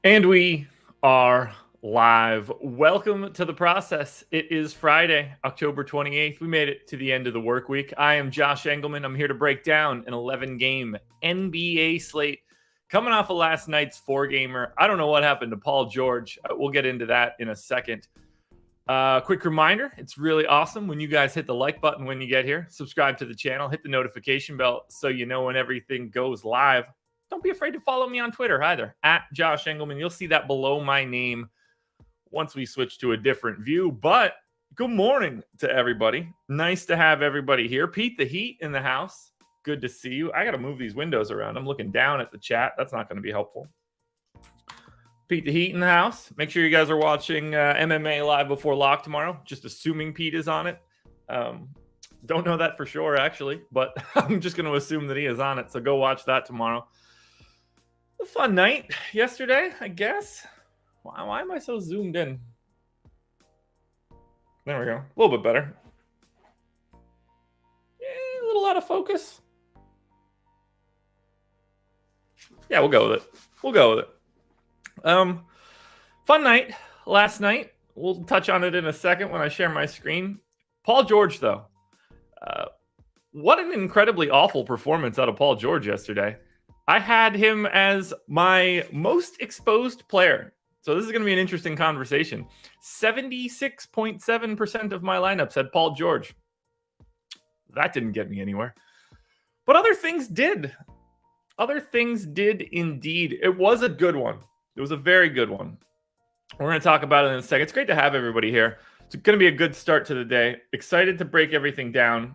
And we are live. Welcome to the process. It is Friday, October 28th. We made it to the end of the work week. I am Josh Engleman. I'm here to break down an 11-game NBA slate coming off of last night's 4-gamer. I don't know what happened to Paul George. We'll get into that in a second. Quick reminder, it's really awesome when you guys hit the like button when you get here. Subscribe to the channel, hit the notification bell so you know when everything goes live. Don't be afraid to follow me on Twitter either, at Josh Engleman. You'll see that below my name once we switch to a different view. But good morning to everybody. Nice to have everybody here. Pete the Heat in the house. Good to see you. I got to move these windows around. I'm looking down at the chat. That's not going to be helpful. Pete the Heat in the house. Make sure you guys are watching MMA Live Before Lock tomorrow. Just assuming Pete is on it. Don't know that for sure, actually, but I'm just going to assume that he is on it. So go watch that tomorrow. A fun night yesterday, I guess. Why am I so zoomed in? There we go. A little bit better. A little out of focus. Yeah, we'll go with it. Fun night last night. We'll touch on it in a second when I share my screen. Paul George, though. What an incredibly awful performance out of Paul George yesterday. I had him as my most exposed player. So this is going to be an interesting conversation. 76.7% of my lineups had Paul George. That didn't get me anywhere. But other things did. Other things did indeed. It was a good one. It was a very good one. We're going to talk about it in a second. It's great to have everybody here. It's going to be a good start to the day. Excited to break everything down.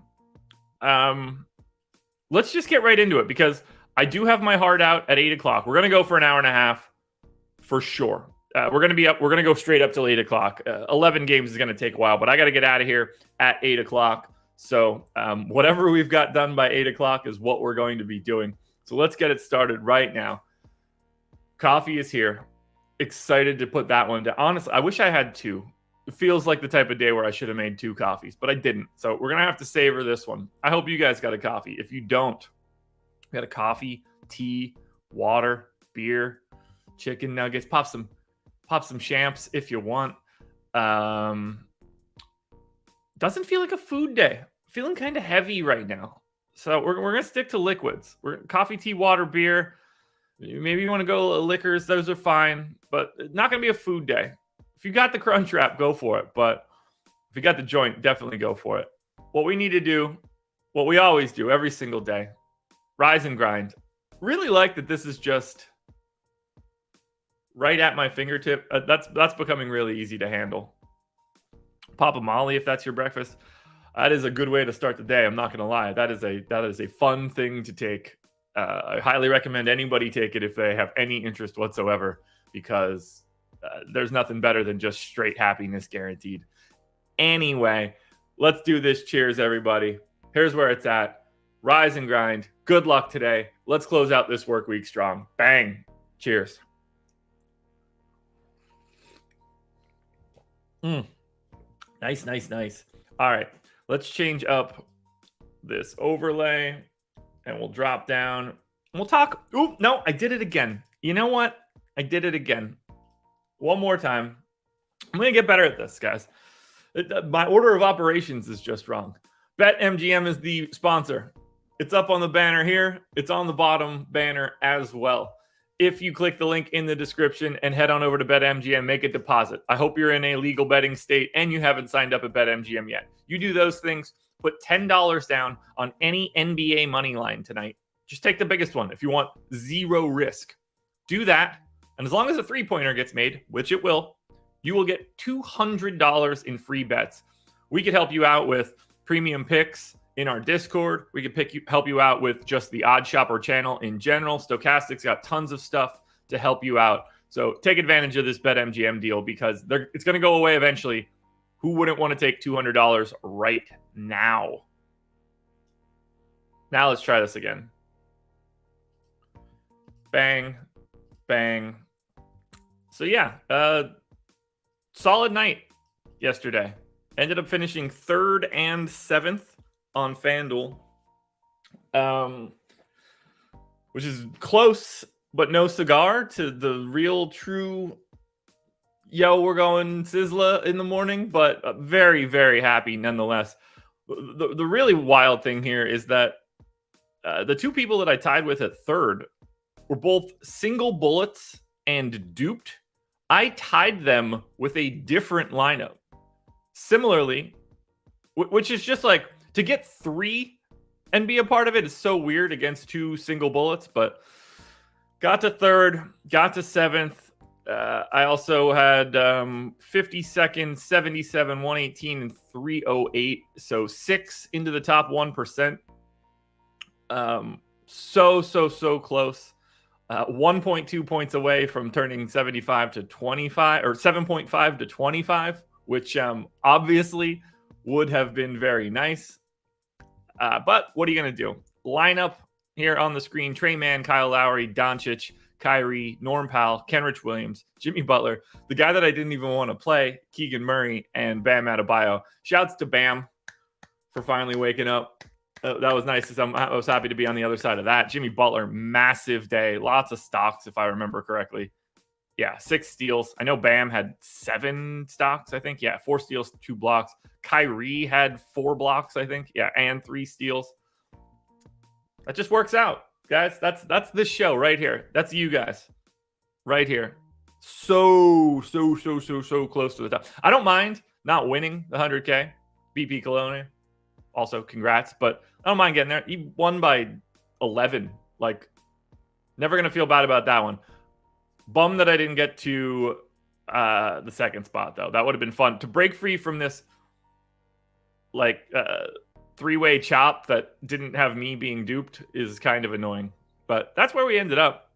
Let's just get right into it because I do have my heart out at 8 o'clock. We're going to go for an hour and a half for sure. We're going to be up. We're going to go straight up till 8 o'clock. 11 games is going to take a while, but I got to get out of here at 8 o'clock. So whatever we've got done by 8 o'clock is what we're going to be doing. So let's get it started right now. Coffee is here. Excited to put that one down. Honestly, I wish I had two. It feels like the type of day where I should have made two coffees, but I didn't. So we're going to have to savor this one. I hope you guys got a coffee. If you don't, got a coffee, tea, water, beer, chicken nuggets, pop some champs if you want. Doesn't feel like a food day. Feeling kind of heavy right now. So we're going to stick to liquids. We're coffee, tea, water, beer. Maybe you want to go liquors. Those are fine, but not going to be a food day. If you got the crunch wrap, go for it. But if you got the joint, definitely go for it. What we need to do, what we always do every single day, rise and grind. Really like that this is just right at my fingertip. That's becoming really easy to handle. Pop a Molly if that's your breakfast. That is a good way to start the day. I'm not going to lie. That is a fun thing to take. I highly recommend anybody take it if they have any interest whatsoever because there's nothing better than just straight happiness guaranteed. Anyway, let's do this. Cheers, everybody. Here's where it's at. Rise and grind. Good luck today. Let's close out this work week strong. Bang. Cheers. Nice. All right. Let's change up this overlay and we'll drop down. We'll talk. Oop, no, I did it again. You know what? I did it again. One more time. I'm going to get better at this, guys. My order of operations is just wrong. BetMGM is the sponsor. It's up on the banner here. It's on the bottom banner as well. If you click the link in the description and head on over to BetMGM, make a deposit. I hope you're in a legal betting state and you haven't signed up at BetMGM yet. You do those things, put $10 down on any NBA money line tonight. Just take the biggest one if you want zero risk. Do that, and as long as a three-pointer gets made, which it will, you will get $200 in free bets. We could help you out with premium picks in our Discord. We could help you out with just the Odd Shopper channel in general. Stokastic's got tons of stuff to help you out. So take advantage of this BetMGM deal because it's going to go away eventually. Who wouldn't want to take $200 right now? Now let's try this again. Bang, bang. So yeah, solid night yesterday. Ended up finishing 3rd and 7th on FanDuel, which is close, but no cigar to the real true, yo, we're going Sizzla in the morning, but very, very happy nonetheless. The really wild thing here is that the two people that I tied with at third were both single bullets and duped. I tied them with a different lineup. Similarly, which is just like, to get three and be a part of it is so weird against two single bullets, but got to third, got to seventh. I also had 52nd, 77, 118, and 308. So 6 into the top 1%. So close. 1.2 points away from turning 75 to 25, or 7.5 to 25, which obviously would have been very nice. But what are you going to do? Lineup here on the screen: Trey Mann, Kyle Lowry, Doncic, Kyrie, Norm Powell, Kenrich Williams, Jimmy Butler, the guy that I didn't even want to play, Keegan Murray, and Bam Adebayo. Shouts to Bam for finally waking up. That was nice. I was happy to be on the other side of that. Jimmy Butler, massive day. Lots of stocks, if I remember correctly. Yeah, 6 steals. I know Bam had 7 stocks, I think. Yeah, 4 steals, 2 blocks. Kyrie had 4 blocks, I think. Yeah, and 3 steals. That just works out, guys. That's this show right here. That's you guys right here. So close to the top. I don't mind not winning the 100K. BP Cologne. Also, congrats, but I don't mind getting there. He won by 11. Like, never going to feel bad about that one. Bummed that I didn't get to the second spot, though. That would have been fun. To break free from this, like, 3-way chop that didn't have me being duped is kind of annoying. But that's where we ended up.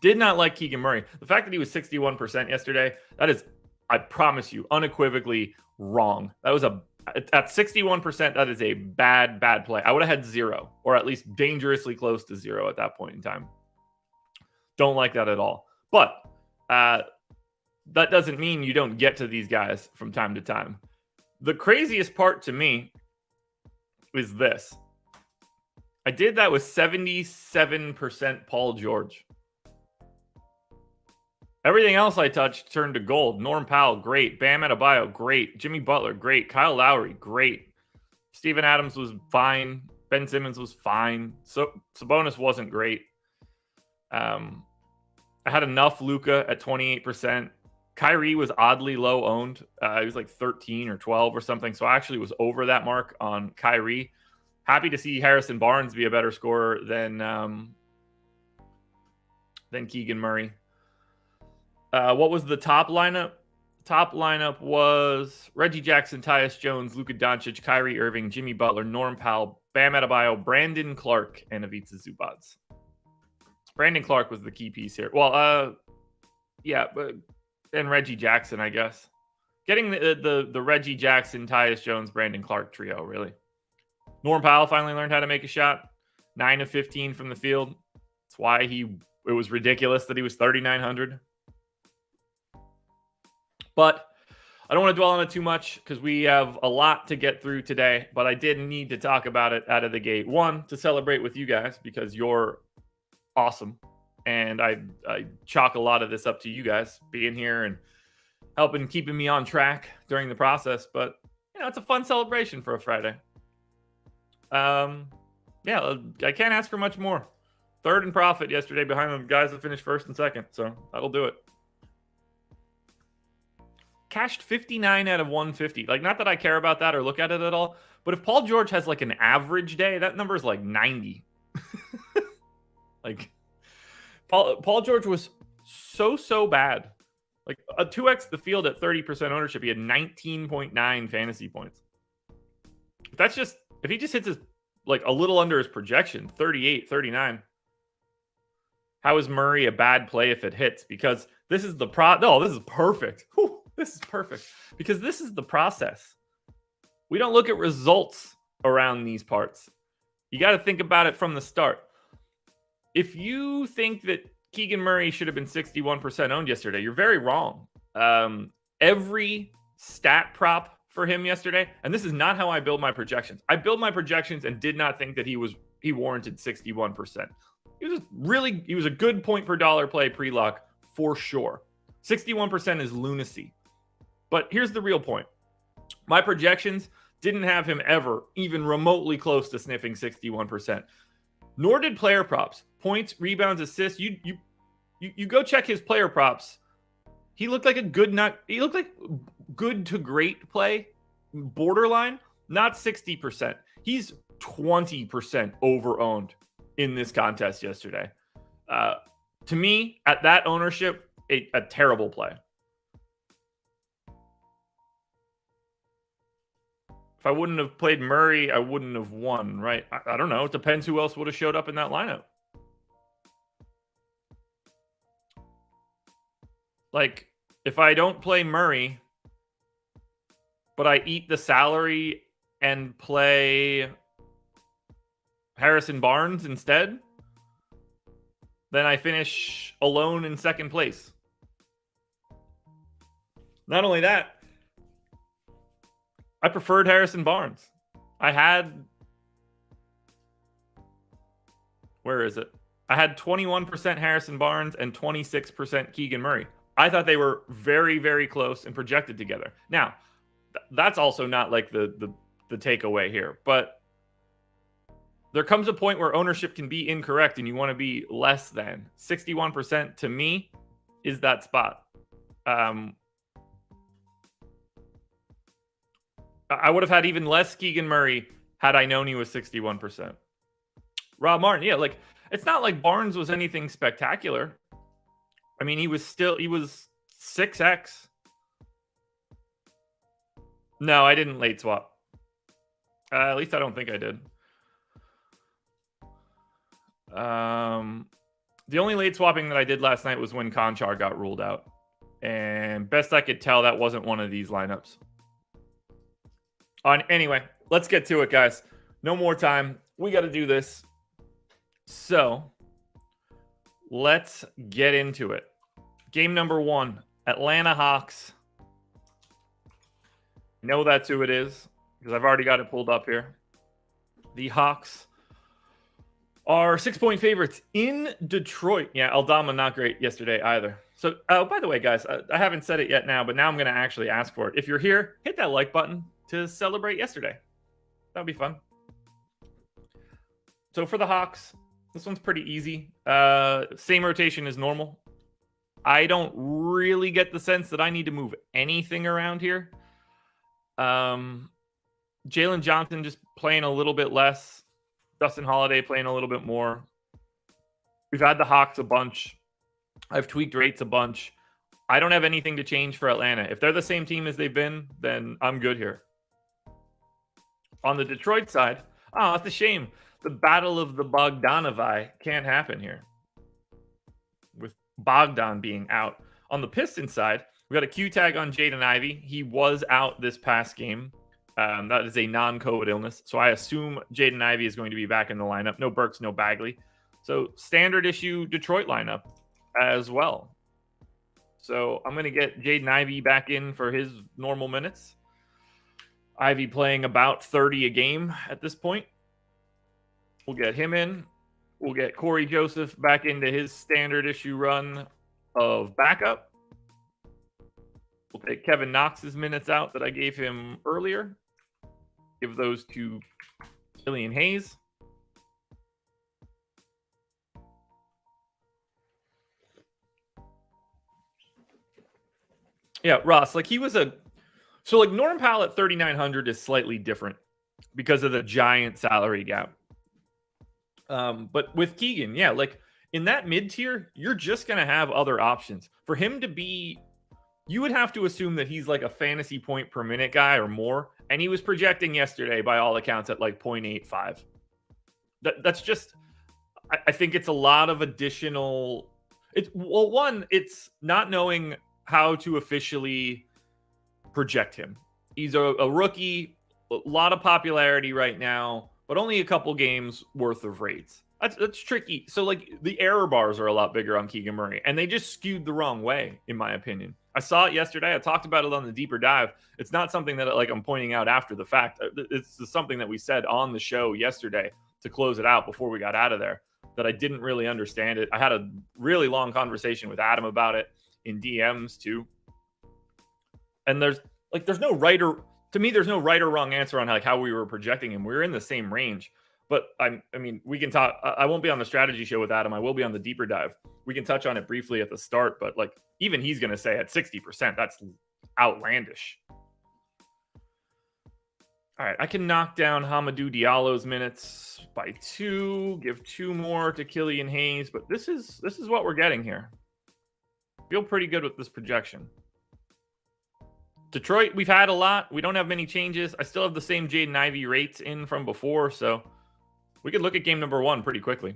Did not like Keegan Murray. The fact that he was 61% yesterday, that is, I promise you, unequivocally wrong. That was at 61%, that is a bad play. I would have had 0, or at least dangerously close to 0 at that point in time. Don't like that at all. But that doesn't mean you don't get to these guys from time to time. The craziest part to me is this. I did that with 77% Paul George. Everything else I touched turned to gold. Norm Powell, great. Bam Adebayo, great. Jimmy Butler, great. Kyle Lowry, great. Steven Adams was fine. Ben Simmons was fine. So Sabonis wasn't great. I had enough Luka at 28%. Kyrie was oddly low owned. He was like 13 or 12 or something. So I actually was over that mark on Kyrie. Happy to see Harrison Barnes be a better scorer than Keegan Murray. What was the top lineup? Top lineup was Reggie Jackson, Tyus Jones, Luka Doncic, Kyrie Irving, Jimmy Butler, Norm Powell, Bam Adebayo, Brandon Clark, and Ivica Zubac. Brandon Clark was the key piece here. Well, yeah, but and Reggie Jackson, I guess. Getting the Reggie Jackson, Tyus Jones, Brandon Clark trio, really. Norm Powell finally learned how to make a shot. 9 of 15 from the field. That's why it was ridiculous that he was 3,900. But I don't want to dwell on it too much because we have a lot to get through today. But I did need to talk about it out of the gate. One, to celebrate with you guys because you're awesome. And I chalk a lot of this up to you guys being here and helping keeping me on track during the process. But, it's a fun celebration for a Friday. Yeah, I can't ask for much more. Third in profit yesterday behind the guys that finished first and second. So that'll do it. Cashed 59 out of 150. Like, not that I care about that or look at it at all, but if Paul George has like an average day, that number is like 90. Like, Paul George was so bad. Like, a 2x the field at 30% ownership, he had 19.9 fantasy points. If he just hits his, like, a little under his projection, 38, 39, how is Murray a bad play if it hits? Because this is the this is perfect. Whew. This is perfect because this is the process. We don't look at results around these parts. You got to think about it from the start. If you think that Keegan Murray should have been 61% owned yesterday, you're very wrong. Every stat prop for him yesterday, and this is not how I build my projections. I build my projections and did not think that he warranted 61%. He was a good point per dollar play pre-lock for sure. 61% is lunacy. But here's the real point. My projections didn't have him ever even remotely close to sniffing 61%. Nor did player props. Points, rebounds, assists. You go check his player props. He looked like he looked like good to great play, borderline, not 60%. He's 20% over-owned in this contest yesterday. To me, at that ownership, a terrible play. If I wouldn't have played Murray, I wouldn't have won, right? I don't know. It depends who else would have showed up in that lineup. Like, if I don't play Murray, but I eat the salary and play Harrison Barnes instead, then I finish alone in second place. Not only that, I preferred Harrison Barnes. Where is it? I had 21% Harrison Barnes and 26% Keegan Murray. I thought they were very, very close and projected together. Now, that's also not like the takeaway here, but there comes a point where ownership can be incorrect and you want to be less than. 61% to me is that spot. I would have had even less Keegan Murray had I known he was 61%. Rob Martin, yeah, like it's not like Barnes was anything spectacular. I mean, he was 6x. No, I didn't late swap. At least I don't think I did. The only late swapping that I did last night was when Conchar got ruled out. And best I could tell, that wasn't one of these lineups. Anyway, let's get to it, guys. No more time. We got to do this. So, let's get into it. Game number 1, Atlanta Hawks. Know that's who it is because I've already got it pulled up here. The Hawks are 6-point favorites in Detroit. Yeah, Aldama not great yesterday either. So, by the way, guys, I haven't said it yet now, but now I'm going to actually ask for it. If you're here, hit that like button to celebrate yesterday. That'd be fun. So for the Hawks, this one's pretty easy. Same rotation as normal. I don't really get the sense that I need to move anything around here. Jalen Johnson just playing a little bit less. Justin Holiday playing a little bit more. We've had the Hawks a bunch. I've tweaked rates a bunch. I don't have anything to change for Atlanta. If they're the same team as they've been, then I'm good here. On the Detroit side, it's a shame. The battle of the Bogdanovi can't happen here, with Bogdan being out. On the Pistons side, we got a Q tag on Jaden Ivey. He was out this past game. That is a non-COVID illness. So I assume Jaden Ivey is going to be back in the lineup. No Burks, no Bagley. So standard issue Detroit lineup as well. So I'm going to get Jaden Ivey back in for his normal minutes. Ivey playing about 30 a game at this point. We'll get him in. We'll get Corey Joseph back into his standard issue run of backup. We'll take Kevin Knox's minutes out that I gave him earlier. Give those to Killian Hayes. Yeah, Ross, like he was so like Norm Powell at 3,900 is slightly different because of the giant salary gap. But with Keegan, yeah, like in that mid-tier, you're just going to have other options. For him to be, you would have to assume that he's like a fantasy point per minute guy or more. And he was projecting yesterday, by all accounts, at like 0.85. That's just, I think it's a lot of additional, it's not knowing how to officially project him. He's a rookie, a lot of popularity right now, but only a couple games worth of rates. That's tricky. So like the error bars are a lot bigger on Keegan Murray, and they just skewed the wrong way, in my opinion. I saw it yesterday. I talked about it on the deeper dive. It's not something that like I'm pointing out after the fact. It's something that we said on the show yesterday to close it out before we got out of there. that I didn't really understand it. I had a really long conversation with Adam about it in DMs too. And there's no right or, to me, there's no right or wrong answer on like how we were projecting him. We were in the same range. But I mean, we can talk. I won't be on the strategy show with Adam. I will be on the deeper dive. We can touch on it briefly at the start, but like even he's going to say at 60%, that's outlandish. All right, I can knock down Hamidou Diallo's minutes by 2, give 2 more to Killian Hayes, but this is what we're getting here. Feel pretty good with this projection. Detroit, we've had a lot. We don't have many changes. I still have the same Jaden Ivey rates in from before, so we could look at game number 1 pretty quickly.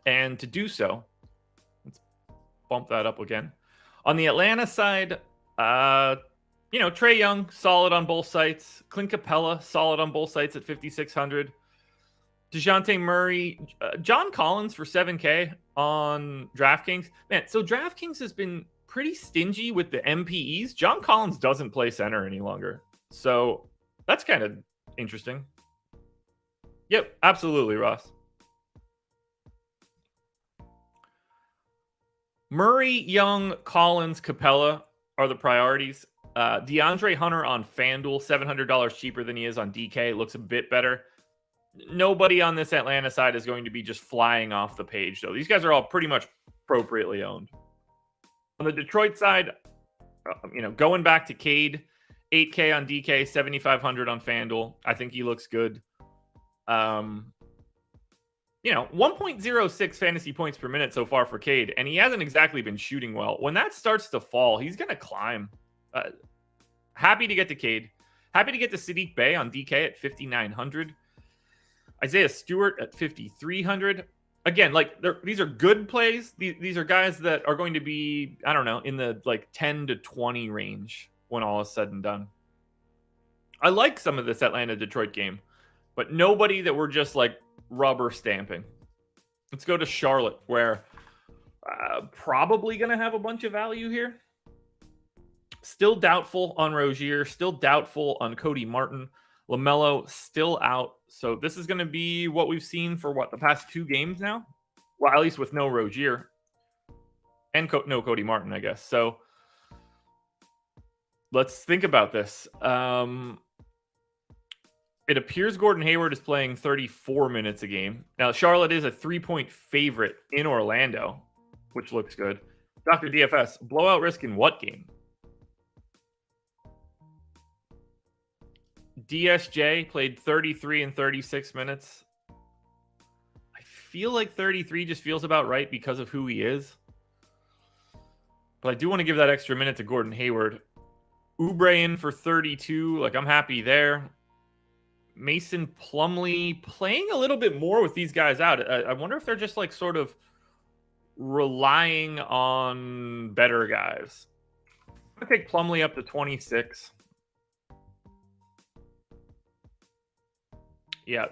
And to do so, let's bump that up again. On the Atlanta side, Trae Young, solid on both sites. Clint Capella, solid on both sites at 5,600. DeJounte Murray, John Collins for 7K on DraftKings. Man, so DraftKings has been pretty stingy with the MPEs. John Collins doesn't play center any longer. So that's kind of interesting. Yep, absolutely, Ross. Murray, Young, Collins, Capella are the priorities. DeAndre Hunter on FanDuel, $700 cheaper than he is on DK. Looks a bit better. Nobody on this Atlanta side is going to be just flying off the page, though. These guys are all pretty much appropriately owned. On the Detroit side, going back to Cade, 8K on DK, 7,500 on FanDuel. I think he looks good. 1.06 fantasy points per minute so far for Cade, and he hasn't exactly been shooting well. When that starts to fall, he's going to climb. Happy to get to Cade. Happy to get to Sadiq Bey on DK at 5,900. Isaiah Stewart at 5,300. Again, these are good plays. These are guys that are going to be, I don't know, in the 10 to 20 range when all is said and done. I like some of this Atlanta-Detroit game, but nobody that we're just rubber stamping. Let's go to Charlotte, where probably going to have a bunch of value here. Still doubtful on Rozier, still doubtful on Cody Martin. LaMelo still out. So this is going to be what we've seen for the past 2 games now? Well, at least with no Rozier and no Cody Martin, I guess. So let's think about this. It appears Gordon Hayward is playing 34 minutes a game. Now, Charlotte is a 3-point favorite in Orlando, which looks good. Dr. DFS, blowout risk in what game? DSJ played 33 and 36 minutes. I feel like 33 just feels about right because of who he is. But I do want to give that extra minute to Gordon Hayward. Oubre in for 32. I'm happy there. Mason Plumlee playing a little bit more with these guys out. I wonder if they're just sort of relying on better guys. I'm going to take Plumlee up to 26. Yeah,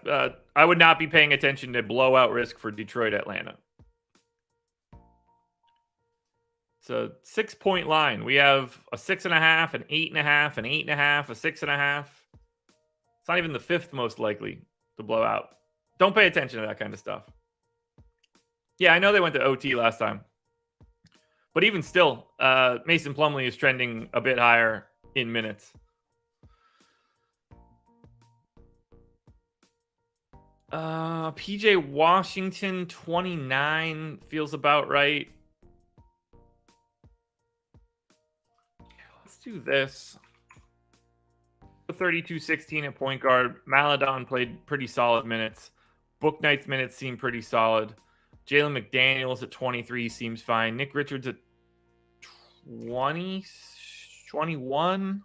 I would not be paying attention to blowout risk for Detroit, Atlanta. It's a 6-point line. We have a 6.5, an 8.5, an 8.5, a 6.5. It's not even the 5th most likely to blow out. Don't pay attention to that kind of stuff. Yeah, I know they went to OT last time. But even still, Mason Plumlee is trending a bit higher in minutes. PJ Washington, 29 feels about right. Let's do this. 32-16 at point guard. Maladon played pretty solid minutes. Bouknight's minutes seem pretty solid. Jalen McDaniels at 23 seems fine. Nick Richards at 20, 21.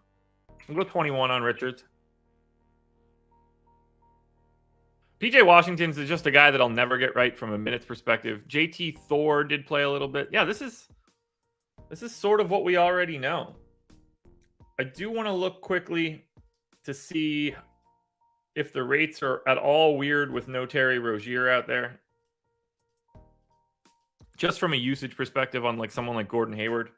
I'll go 21 on Richards. PJ Washington's is just a guy that I'll never get right from a minutes perspective. JT Thor did play a little bit. Yeah, this is sort of what we already know. I do want to look quickly to see if the rates are at all weird with no Terry Rozier out there. Just from a usage perspective on someone like Gordon Hayward.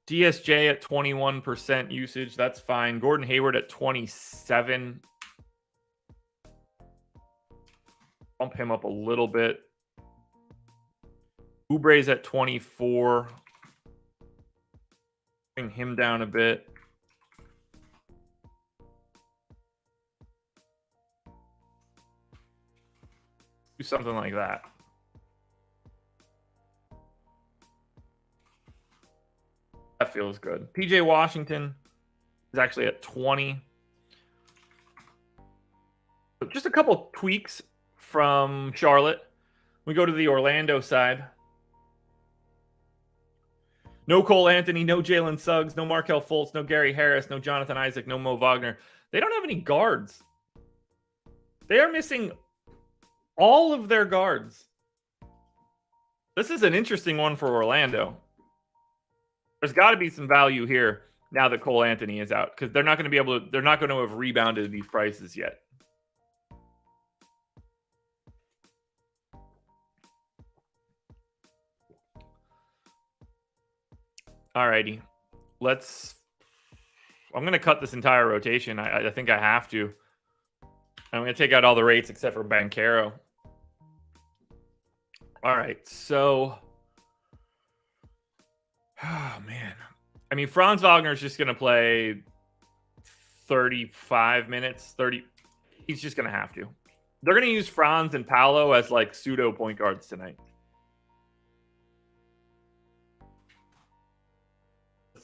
DSJ at 21% usage, that's fine. Gordon Hayward at 27. bump him up a little bit. Oubre's at 24. Bring him down a bit. Do something like that. That feels good. PJ Washington is actually at 20. So just a couple tweaks from Charlotte. We go to the Orlando side. No Cole Anthony, no Jalen Suggs, no Markelle Fultz, no Gary Harris, no Jonathan Isaac, no Mo Wagner. They don't have any guards. They are missing all of their guards. This is an interesting one for Orlando. There's got to be some value here now that Cole Anthony is out, because they're not going to be able to. They're not going to have rebounded these prices yet. Alrighty, I'm going to cut this entire rotation. I think I have to. I'm going to take out all the rates except for Banchero. All right, so, oh man, I mean, Franz Wagner is just going to play 35 minutes. 30. He's just going to have to. They're going to use Franz and Paolo as like pseudo point guards tonight.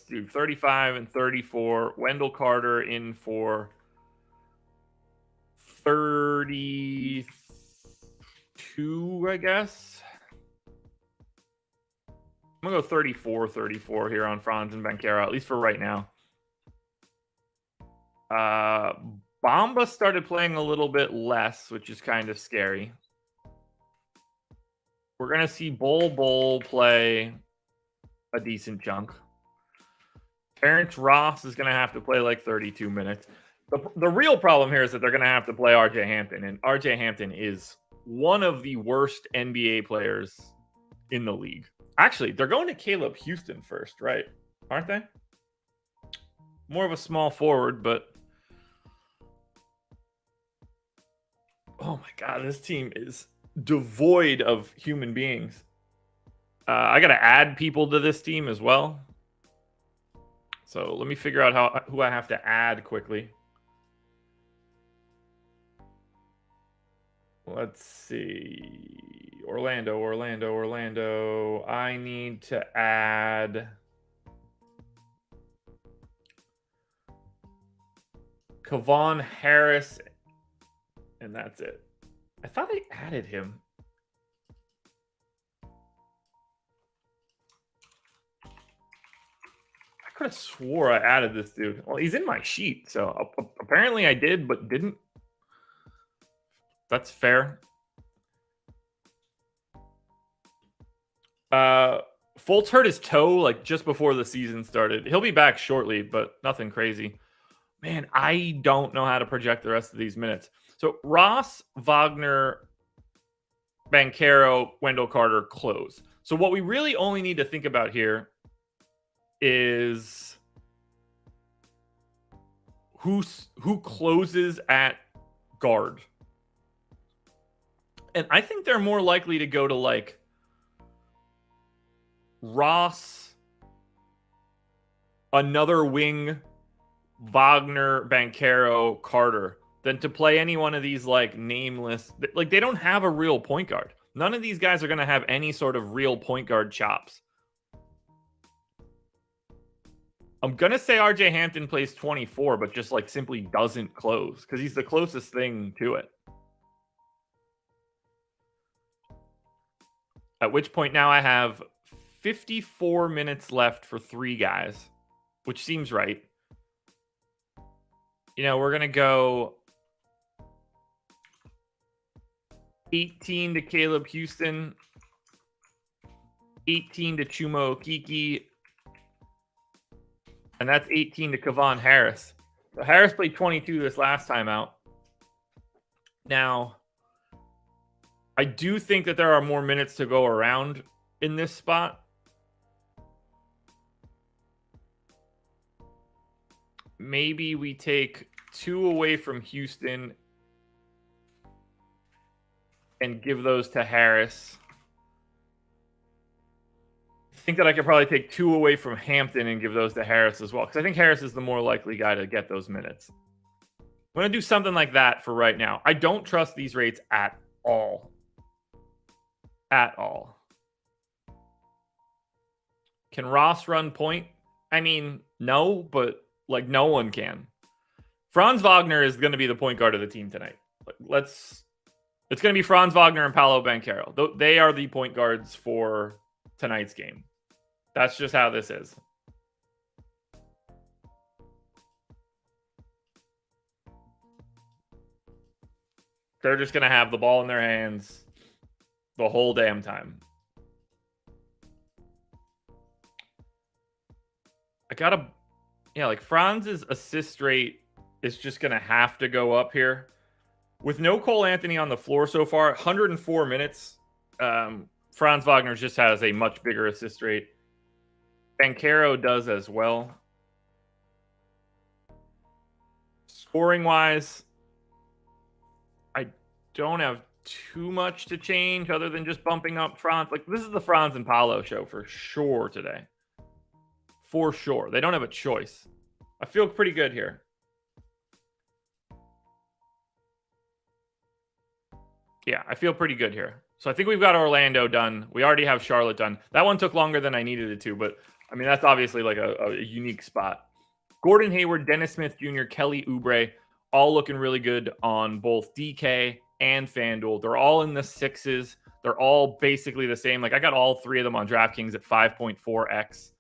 Do 35 and 34. Wendell Carter in for 32, I guess. I'm going to go 34 here on Franz and Banchero, at least for right now. Bamba started playing a little bit less, which is kind of scary. We're going to see Bol play a decent chunk. Terrence Ross is going to have to play like 32 minutes. The real problem here is that they're going to have to play RJ Hampton, and RJ Hampton is one of the worst NBA players in the league. Actually, they're going to Caleb Houston first, right? Aren't they? More of a small forward, but oh my God, this team is devoid of human beings. I got to add people to this team as well. So let me figure out who I have to add quickly. Let's see. Orlando. I need to add Kevon Harris, and that's it. I thought I added him. I could have swore I added this dude. Well, he's in my sheet, so apparently I did, but didn't. That's fair. Fultz hurt his toe like just before the season started. He'll be back shortly, but nothing crazy. Man, I don't know how to project the rest of these minutes. So Ross, Wagner, Banchero, Wendell Carter, close. So what we really only need to think about here is who closes at guard. And I think they're more likely to go to like Ross, another wing, Wagner, Banchero, Carter, than to play any one of these like nameless. Like they don't have a real point guard. None of these guys are going to have any sort of real point guard chops. I'm going to say RJ Hampton plays 24, but just like simply doesn't close because he's the closest thing to it. At which point now I have 54 minutes left for 3 guys, which seems right. You know, we're going to go 18 to Caleb Houston, 18 to Chuma Okeke, and that's 18 to Kevon Harris. So Harris played 22 this last time out. Now, I do think that there are more minutes to go around in this spot. Maybe we take 2 away from Houston and give those to Harris. I think that I could probably take 2 away from Hampton and give those to Harris as well, because I think Harris is the more likely guy to get those minutes. I'm going to do something like that for right now. I don't trust these rates at all. At all. Can Ross run point? I mean, no, but like no one can. Franz Wagner is going to be the point guard of the team tonight. It's going to be Franz Wagner and Paolo Banchero. They are the point guards for tonight's game. That's just how this is. They're just going to have the ball in their hands the whole damn time. Like Franz's assist rate is just going to have to go up here. With no Cole Anthony on the floor so far, 104 minutes, Franz Wagner just has a much bigger assist rate. Banchero does as well. Scoring-wise, I don't have too much to change other than just bumping up Franz. Like, this is the Franz and Paolo show for sure today. For sure. They don't have a choice. I feel pretty good here. Yeah, I feel pretty good here. So I think we've got Orlando done. We already have Charlotte done. That one took longer than I needed it to, but I mean, that's obviously like a unique spot. Gordon Hayward, Dennis Smith Jr., Kelly Oubre, all looking really good on both DK and FanDuel. They're all in the 6s. They're all basically the same. Like, I got all 3 of them on DraftKings at 5.4x.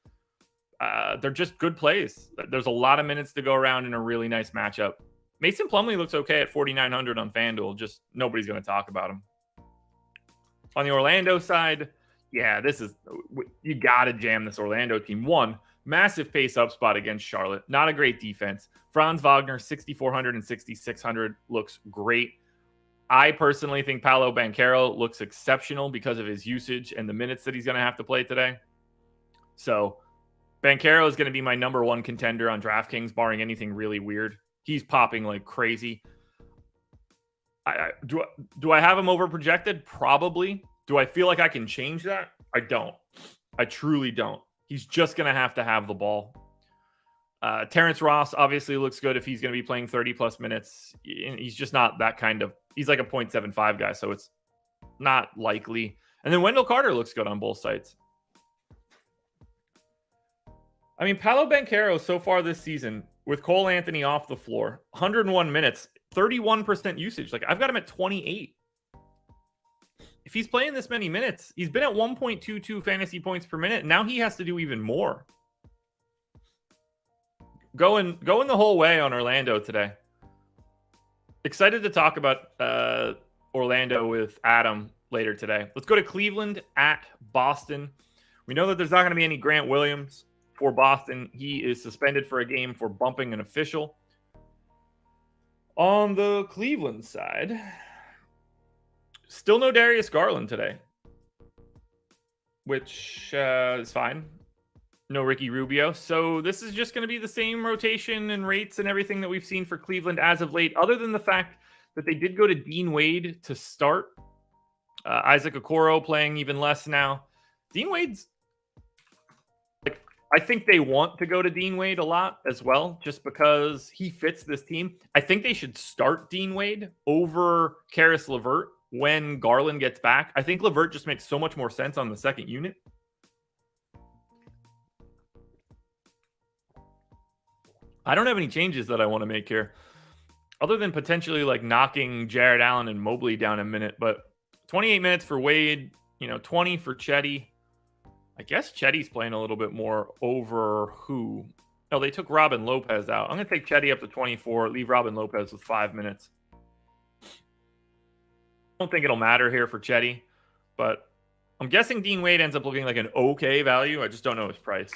They're just good plays. There's a lot of minutes to go around in a really nice matchup. Mason Plumlee looks okay at 4,900 on FanDuel. Just nobody's going to talk about him. On the Orlando side, yeah, you got to jam this Orlando team. One, massive pace up spot against Charlotte. Not a great defense. Franz Wagner, 6,400 and 6,600 looks great. I personally think Paolo Banchero looks exceptional because of his usage and the minutes that he's going to have to play today. So Banchero is going to be my number 1 contender on DraftKings, barring anything really weird. He's popping like crazy. Do I have him over projected? Probably. Do I feel like I can change that? I don't. I truly don't. He's just going to have the ball. Terrence Ross obviously looks good if he's going to be playing 30 plus minutes. He's just not that kind of, he's like a 0.75 guy, so it's not likely. And then Wendell Carter looks good on both sides. I mean, Paolo Banchero so far this season, with Cole Anthony off the floor, 101 minutes, 31% usage. Like, I've got him at 28. If he's playing this many minutes, he's been at 1.22 fantasy points per minute. Now he has to do even more. Going the whole way on Orlando today. Excited to talk about Orlando with Adam later today. Let's go to Cleveland at Boston. We know that there's not going to be any Grant Williams for Boston. He is suspended for a game for bumping an official. On the Cleveland side, still no Darius Garland today, which is fine. No Ricky Rubio. So this is just going to be the same rotation and rates and everything that we've seen for Cleveland as of late, other than the fact that they did go to Dean Wade to start. Isaac Okoro playing even less now. Dean Wade's, I think they want to go to Dean Wade a lot as well, just because he fits this team. I think they should start Dean Wade over Karis LeVert when Garland gets back. I think LeVert just makes so much more sense on the second unit. I don't have any changes that I want to make here, other than potentially like knocking Jared Allen and Mobley down a minute. But 28 minutes for Wade, 20 for Chetty. I guess Chetty's playing a little bit more over who? Oh, they took Robin Lopez out. I'm going to take Chetty up to 24, leave Robin Lopez with 5 minutes. I don't think it'll matter here for Chetty, but I'm guessing Dean Wade ends up looking like an okay value. I just don't know his price.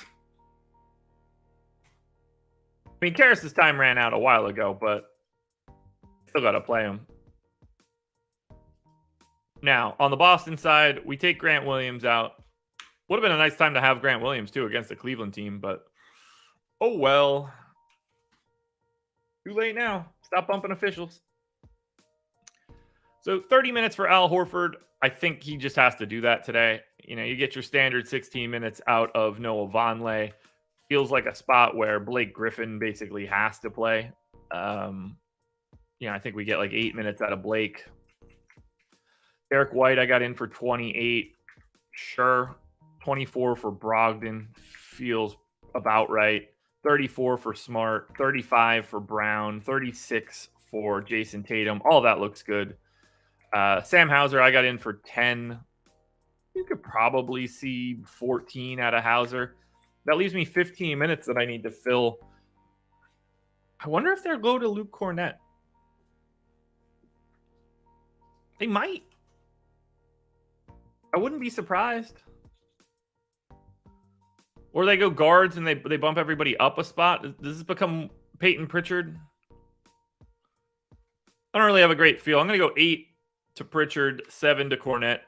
I mean, Karras' time ran out a while ago, but still got to play him. Now, on the Boston side, we take Grant Williams out. Would have been a nice time to have Grant Williams, too, against the Cleveland team, but oh well. Too late now. Stop bumping officials. So 30 minutes for Al Horford. I think he just has to do that today. You get your standard 16 minutes out of Noah Vonleh. Feels like a spot where Blake Griffin basically has to play. I think we get like 8 minutes out of Blake. Derek White, I got in for 28. Sure. 24 for Brogdon. Feels about right. 34 for Smart. 35 for Brown. 36 for Jason Tatum. All that looks good. Sam Hauser, I got in for 10. You could probably see 14 out of Hauser. That leaves me 15 minutes that I need to fill. I wonder if they'll go to Luke Cornett. They might. I wouldn't be surprised. Or they go guards and they bump everybody up a spot. Does this become Peyton Pritchard? I don't really have a great feel. I'm going to go 8 to Pritchard, 7 to Cornett.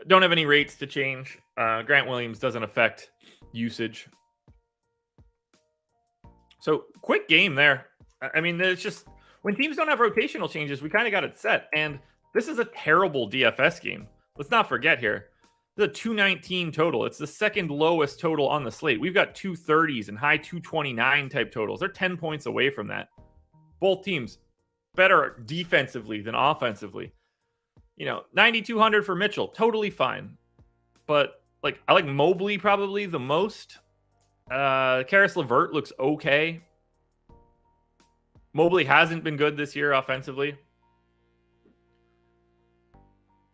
Don't have any rates to change. Grant Williams doesn't affect usage. So quick game there. I mean, it's just when teams don't have rotational changes, we kind of got it set. And this is a terrible DFS game. Let's not forget here. This is a 219 total. It's the second lowest total on the slate. We've got 230s and high 229 type totals. They're 10 points away from that. Both teams better defensively than offensively. 9,200 for Mitchell, totally fine. But I like Mobley probably the most. Karis LeVert looks okay. Mobley hasn't been good this year offensively.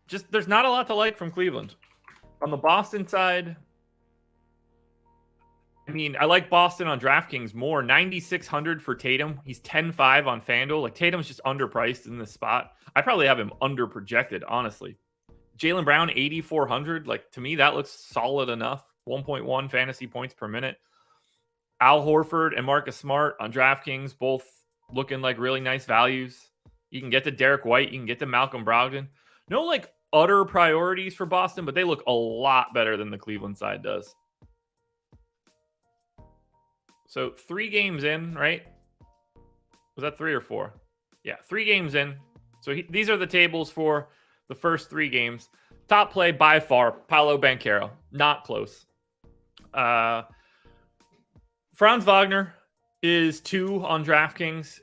Just there's not a lot to like from Cleveland. On the Boston side, I like Boston on DraftKings more. 9,600 for Tatum. He's 10-5 on FanDuel. Tatum's just underpriced in this spot. I probably have him underprojected, honestly. Jaylen Brown, 8,400. To me, that looks solid enough. 1.1 fantasy points per minute. Al Horford and Marcus Smart on DraftKings, both looking like really nice values. You can get to Derek White. You can get to Malcolm Brogdon. No, utter priorities for Boston, but they look a lot better than the Cleveland side does. So 3 games in, right? Was that 3 or 4? Yeah, 3 games in. So these are the tables for the first 3 games. Top play by far, Paolo Banchero. Not close. Franz Wagner is 2 on DraftKings.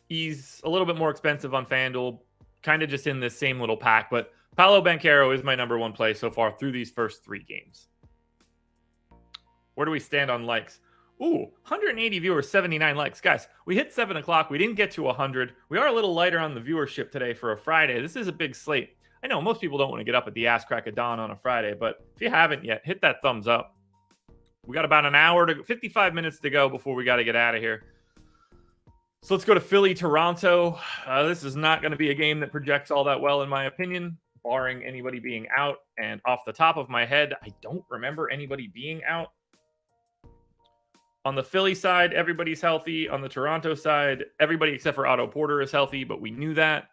He's a little bit more expensive on FanDuel. Kind of just in this same little pack. But Paolo Banchero is my number 1 play so far through these first 3 games. Where do we stand on likes? Ooh, 180 viewers, 79 likes. Guys, we hit 7 o'clock. We didn't get to 100. We are a little lighter on the viewership today for a Friday. This is a big slate. I know most people don't want to get up at the ass crack of dawn on a Friday, but if you haven't yet, hit that thumbs up. We got about 55 minutes to go before we got to get out of here. So let's go to Philly, Toronto. This is not going to be a game that projects all that well, in my opinion, barring anybody being out. And off the top of my head, I don't remember anybody being out. On the Philly side, everybody's healthy. On the Toronto side, everybody except for Otto Porter is healthy, but we knew that.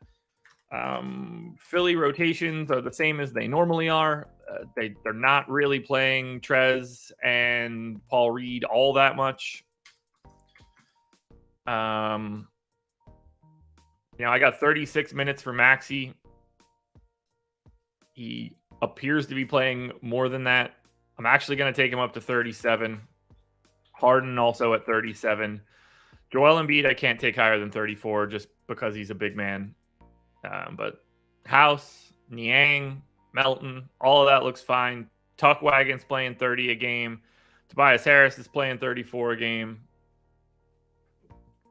Philly rotations are the same as they normally are. They're not really playing Trez and Paul Reed all that much. I got 36 minutes for Maxey. He appears to be playing more than that. I'm actually going to take him up to 37. Harden also at 37. Joel Embiid, I can't take higher than 34 just because he's a big man. But House, Niang, Melton, all of that looks fine. Tuckwagon's playing 30 a game. Tobias Harris is playing 34 a game.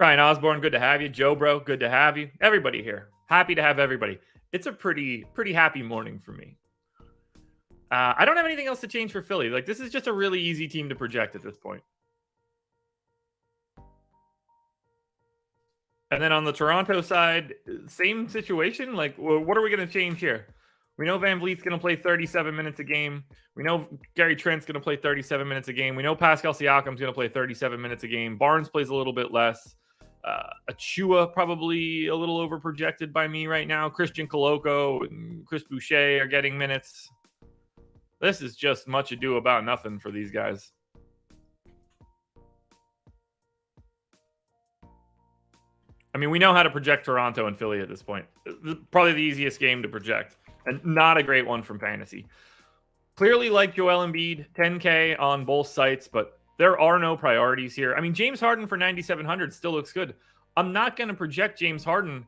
Ryan Osborne, good to have you. Joe Bro, good to have you. Everybody here. Happy to have everybody. It's a pretty happy morning for me. I don't have anything else to change for Philly. This is just a really easy team to project at this point. And then on the Toronto side, same situation. What are we going to change here? We know Van Vliet's going to play 37 minutes a game. We know Gary Trent's going to play 37 minutes a game. We know Pascal Siakam's going to play 37 minutes a game. Barnes plays a little bit less. Achua probably a little over projected by me right now. Christian Coloco and Chris Boucher are getting minutes. This is just much ado about nothing for these guys. I mean, we know how to project Toronto and Philly at this point. Probably the easiest game to project, and not a great one from fantasy. Clearly like Joel Embiid, 10K on both sites, but there are no priorities here. I mean, James Harden for 9,700 still looks good. I'm not going to project James Harden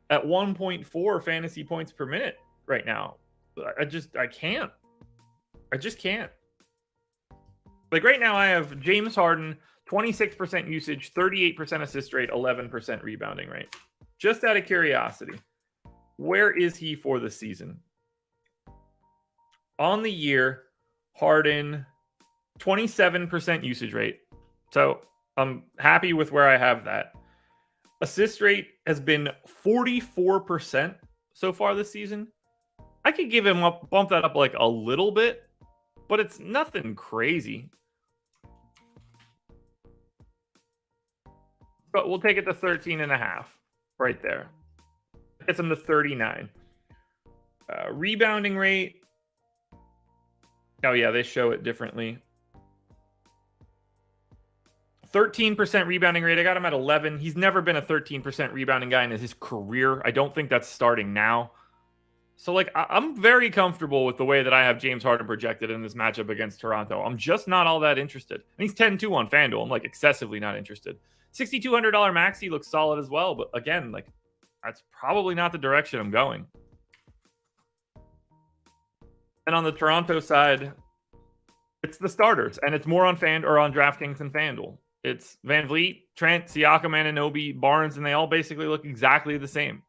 at 1.4 fantasy points per minute right now. I can't. I just can't. Like right now, I have James Harden, 26% usage, 38% assist rate, 11% rebounding rate. Just out of curiosity, where is he for the season? On the year, Harden, 27% usage rate. So I'm happy with where I have that. Assist rate has been 44% so far this season. I could give him bump that up like a little bit, but it's nothing crazy. But we'll take it to 13.5 right there. Gets him to 39. Rebounding rate. Oh, yeah, they show it differently. 13% rebounding rate. I got him at 11. He's never been a 13% rebounding guy in his career. I don't think that's starting now. So, like, I'm very comfortable with the way that I have James Harden projected in this matchup against Toronto. I'm just not all that interested. And he's 10-2 on FanDuel. I'm, like, excessively not interested. $6,200 maxi looks solid as well. But, again, like, that's probably not the direction I'm going. And on the Toronto side, it's the starters. And it's more on DraftKings and FanDuel. It's Van Vliet, Trent, Siakam, Anunoby, Barnes, and they all basically look exactly the same.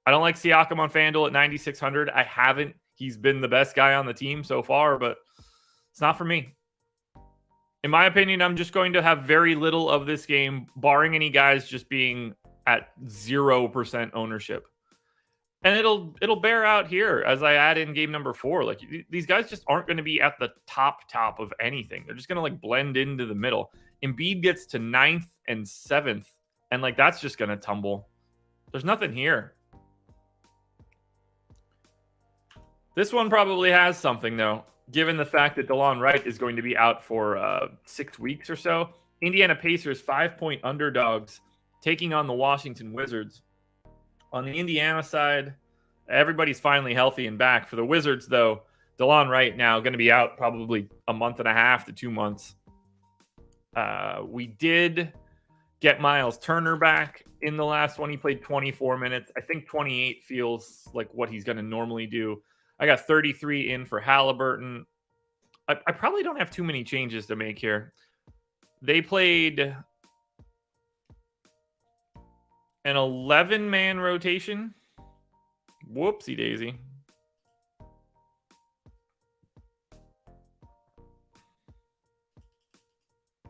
I don't like Siakam on FanDuel at 9,600. I haven't. He's been the best guy on the team so far, but it's not for me. In my opinion, I'm just going to have very little of this game, barring any guys just being at 0% ownership. And it'll bear out here as I add in game number 4. Like, these guys just aren't going to be at the top of anything. They're just going to, like, blend into the middle. Embiid gets to 9th and 7th, and, like, that's just going to tumble. There's nothing here. This one probably has something, though, given the fact that DeLon Wright is going to be out for 6 weeks or so. Indiana Pacers, 5-point underdogs, taking on the Washington Wizards. On the Indiana side, everybody's finally healthy and back. For the Wizards, though, DeLon Wright now going to be out probably a month and a half to 2 months. We did get Miles Turner back in the last one. He played 24 minutes. I think 28 feels like what he's going to normally do. I got 33 in for Halliburton. I probably don't have too many changes to make here. They played an 11-man rotation. Whoopsie daisy.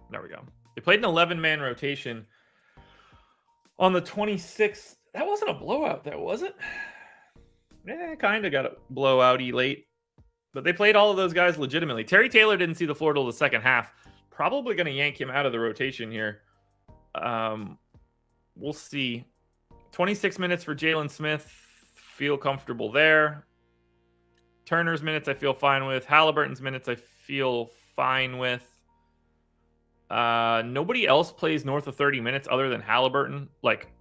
There we go. They played an 11-man rotation on the 26th. That wasn't a blowout, though, was it? Yeah, kind of got a blowout-y late. But they played all of those guys legitimately. Terry Taylor didn't see the floor till the second half. Probably going to yank him out of the rotation here. We'll see. 26 minutes for Jalen Smith. Feel comfortable there. Turner's minutes I feel fine with. Halliburton's minutes I feel fine with. Nobody else plays north of 30 minutes other than Halliburton, like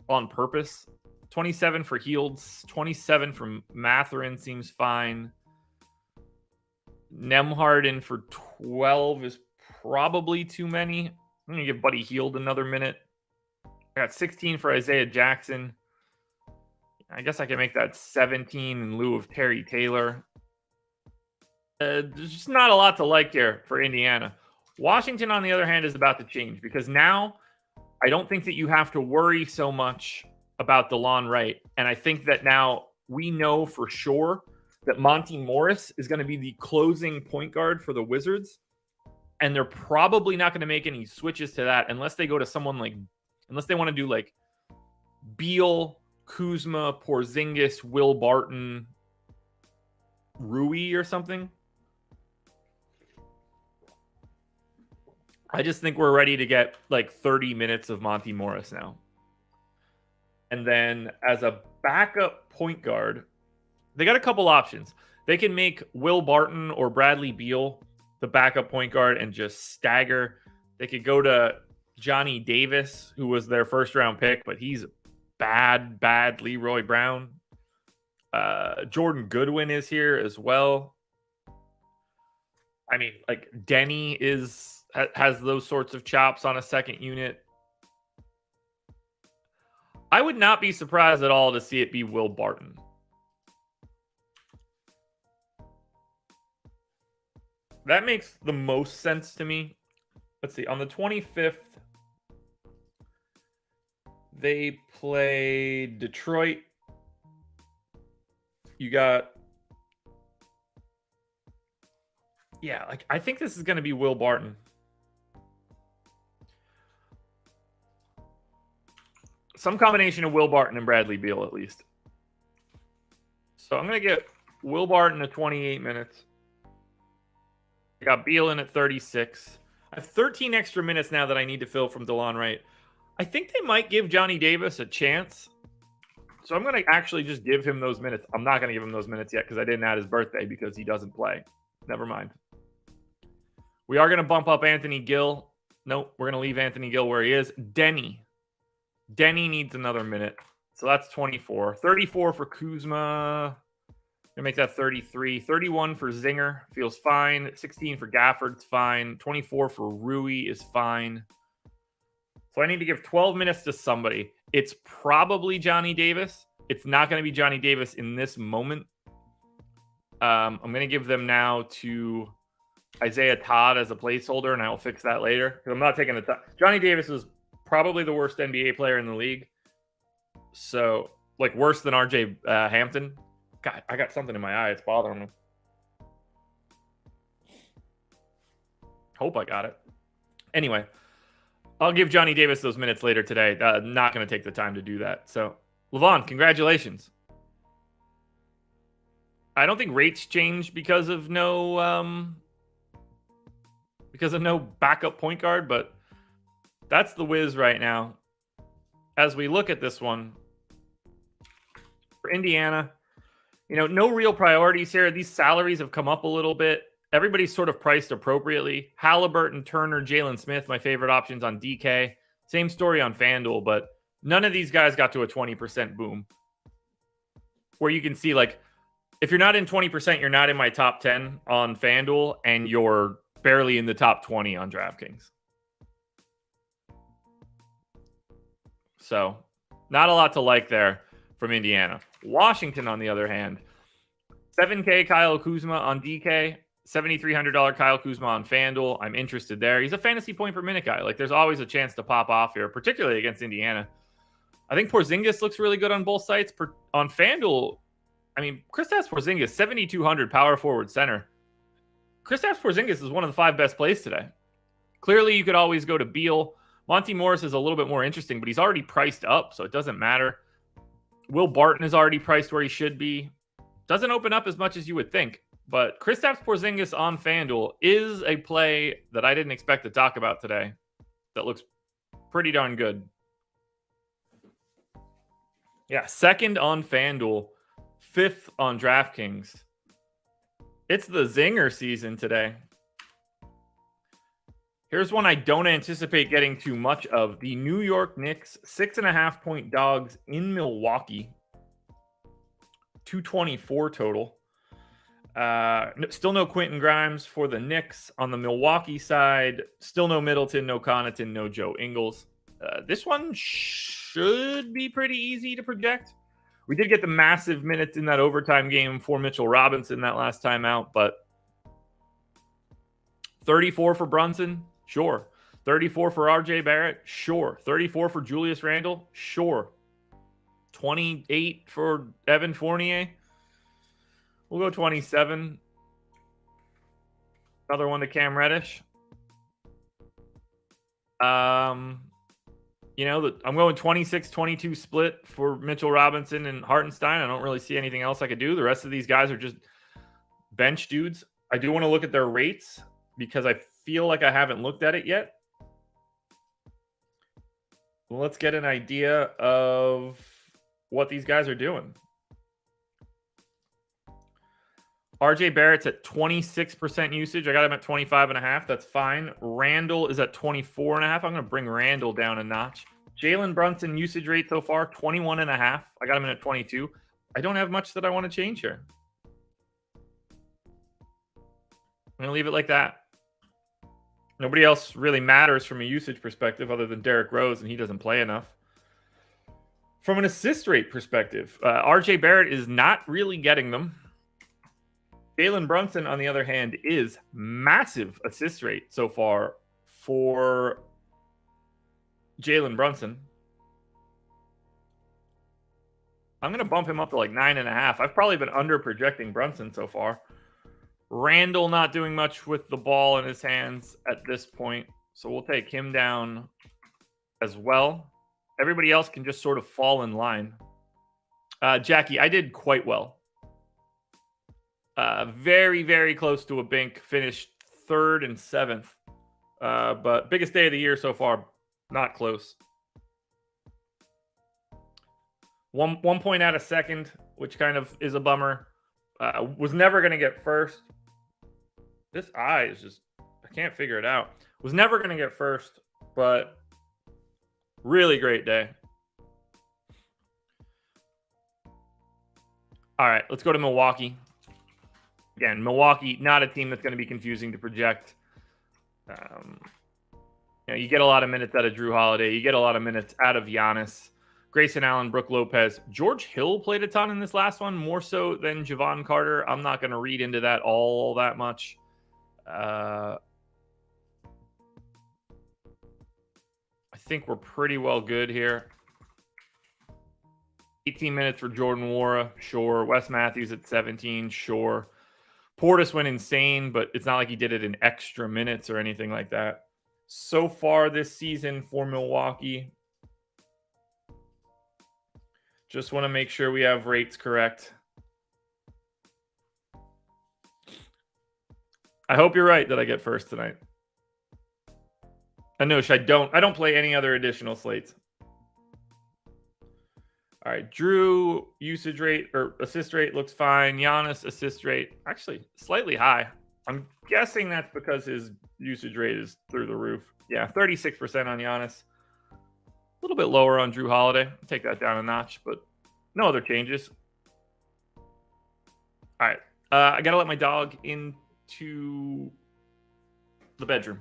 on purpose. 27 for Hields, 27 from Mathurin seems fine. Nembhard in for 12 is probably too many. I'm going to give Buddy Hield another minute. I got 16 for Isaiah Jackson. I guess I can make that 17 in lieu of Terry Taylor. There's just not a lot to like here for Indiana. Washington, on the other hand, is about to change because now I don't think that you have to worry so much about DeLon Wright. And I think that now we know for sure that Monty Morris is going to be the closing point guard for the Wizards. And they're probably not going to make any switches to that unless they go to someone like, unless they want to do like Beal, Kuzma, Porzingis, Will Barton, Rui or something. I just think we're ready to get like 30 minutes of Monty Morris now. And then as a backup point guard, they got a couple options. They can make Will Barton or Bradley Beal the backup point guard and just stagger. They could go to Johnny Davis, who was their first round pick, but he's bad Leroy Brown. Jordan Goodwin is here as well. I mean, like Denny has those sorts of chops on a second unit. I would not be surprised at all to see it be Will Barton. That makes the most sense to me. Let's see. On the 25th, they play Detroit. You got... Yeah, like I think this is going to be Will Barton. Some combination of Will Barton and Bradley Beal, at least. So I'm going to get Will Barton at 28 minutes. I got Beal in at 36. I have 13 extra minutes now that I need to fill from DeLon Wright. I think they might give Johnny Davis a chance. So I'm going to actually just give him those minutes. I'm not going to give him those minutes yet because I didn't add his birthday because he doesn't play. Never mind. We are going to bump up Anthony Gill. Nope, we're going to leave Anthony Gill where he is. Denny needs another minute. So that's 24. 34 for Kuzma. Gonna make that 33. 31 for Zinger. Feels fine. 16 for Gafford's fine. 24 for Rui is fine. So I need to give 12 minutes to somebody. It's probably Johnny Davis. It's not going to be Johnny Davis in this moment. I'm going to give them now to Isaiah Todd as a placeholder, and I will fix that later. Because I'm not taking the time. Johnny Davis is probably the worst NBA player in the league. So, like, worse than RJ Hampton. God, I got something in my eye. It's bothering me. Hope I got it. Anyway, I'll give Johnny Davis those minutes later today. Not going to take the time to do that. So, Levon, congratulations. I don't think rates change because of no backup point guard, but that's the whiz right now. As we look at this one, for Indiana, no real priorities here. These salaries have come up a little bit. Everybody's sort of priced appropriately. Halliburton, Turner, Jalen Smith, my favorite options on DK. Same story on FanDuel, but none of these guys got to a 20% boom. Where you can see, like, if you're not in 20%, you're not in my top 10 on FanDuel, and you're barely in the top 20 on DraftKings. So, not a lot to like there from Indiana. Washington, on the other hand, $7K Kyle Kuzma on DK, $7,300 Kyle Kuzma on FanDuel. I'm interested there. He's a fantasy point per minute guy. Like, there's always a chance to pop off here, particularly against Indiana. I think Porzingis looks really good on both sites. On FanDuel, I mean, Kristaps Porzingis, 7,200 power forward center. Kristaps Porzingis is one of the 5 best plays today. Clearly, you could always go to Beal. Monty Morris is a little bit more interesting, but he's already priced up, so it doesn't matter. Will Barton is already priced where he should be. Doesn't open up as much as you would think, but Kristaps Porzingis on FanDuel is a play that I didn't expect to talk about today that looks pretty darn good. Yeah, 2nd on FanDuel, 5th on DraftKings. It's the zinger season today. Here's one I don't anticipate getting too much of. The New York Knicks, 6.5-point dogs in Milwaukee. 224 total. Still no Quentin Grimes for the Knicks. On the Milwaukee side, still no Middleton, no Connaughton, no Joe Ingles. This one should be pretty easy to project. We did get the massive minutes in that overtime game for Mitchell Robinson that last time out, but 34 for Brunson, sure. 34 for RJ Barrett, sure. 34 for Julius Randle, sure. 28 for Evan Fournier. We'll go 27. Another one to Cam Reddish. I'm going 26-22 split for Mitchell Robinson and Hartenstein. I don't really see anything else I could do. The rest of these guys are just bench dudes. I do want to look at their rates because I feel like I haven't looked at it yet. Well, let's get an idea of what these guys are doing. RJ Barrett's at 26% usage. I got him at 25.5. That's fine. Randall is at 24.5. I'm going to bring Randall down a notch. Jalen Brunson usage rate so far, 21.5. I got him in at 22. I don't have much that I want to change here. I'm going to leave it like that. Nobody else really matters from a usage perspective other than Derrick Rose, and he doesn't play enough. From an assist rate perspective, RJ Barrett is not really getting them. Jalen Brunson, on the other hand, is massive assist rate so far for Jalen Brunson. I'm going to bump him up to like 9.5. I've probably been under projecting Brunson so far. Randall not doing much with the ball in his hands at this point, so we'll take him down as well. Everybody else can just sort of fall in line. Jackie, I did quite well. Very, very close to a bink. Finished 3rd and 7th. But biggest day of the year so far, not close. 1 point out of second, which kind of is a bummer. Was never going to get first. This eye is just, I can't figure it out. Was never going to get first, but really great day. All right, let's go to Milwaukee. Again, Milwaukee, not a team that's going to be confusing to project. You get a lot of minutes out of Drew Holiday. You get a lot of minutes out of Giannis. Grayson Allen, Brook Lopez. George Hill played a ton in this last one, more so than Javon Carter. I'm not going to read into that all that much. I think we're pretty well good here. 18 minutes for Jordan Nwora, sure. Wes Matthews at 17, sure. Portis went insane, but it's not like he did it in extra minutes or anything like that. So far this season for Milwaukee, just want to make sure we have rates correct. I hope you're right that I get first tonight. Anush, I don't play any other additional slates. All right, Drew usage rate or assist rate looks fine. Giannis assist rate actually slightly high. I'm guessing that's because his usage rate is through the roof. Yeah, 36% on Giannis. A little bit lower on Drew Holiday. I'll take that down a notch, but no other changes. All right, I gotta let my dog into the bedroom.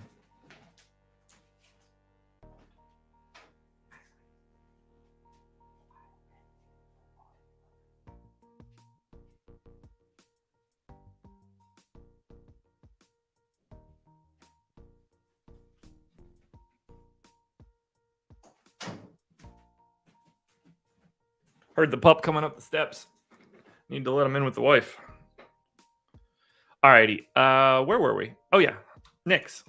Heard the pup coming up the steps. Need to let him in with the wife. All righty. Where were we? Oh, yeah. Knicks.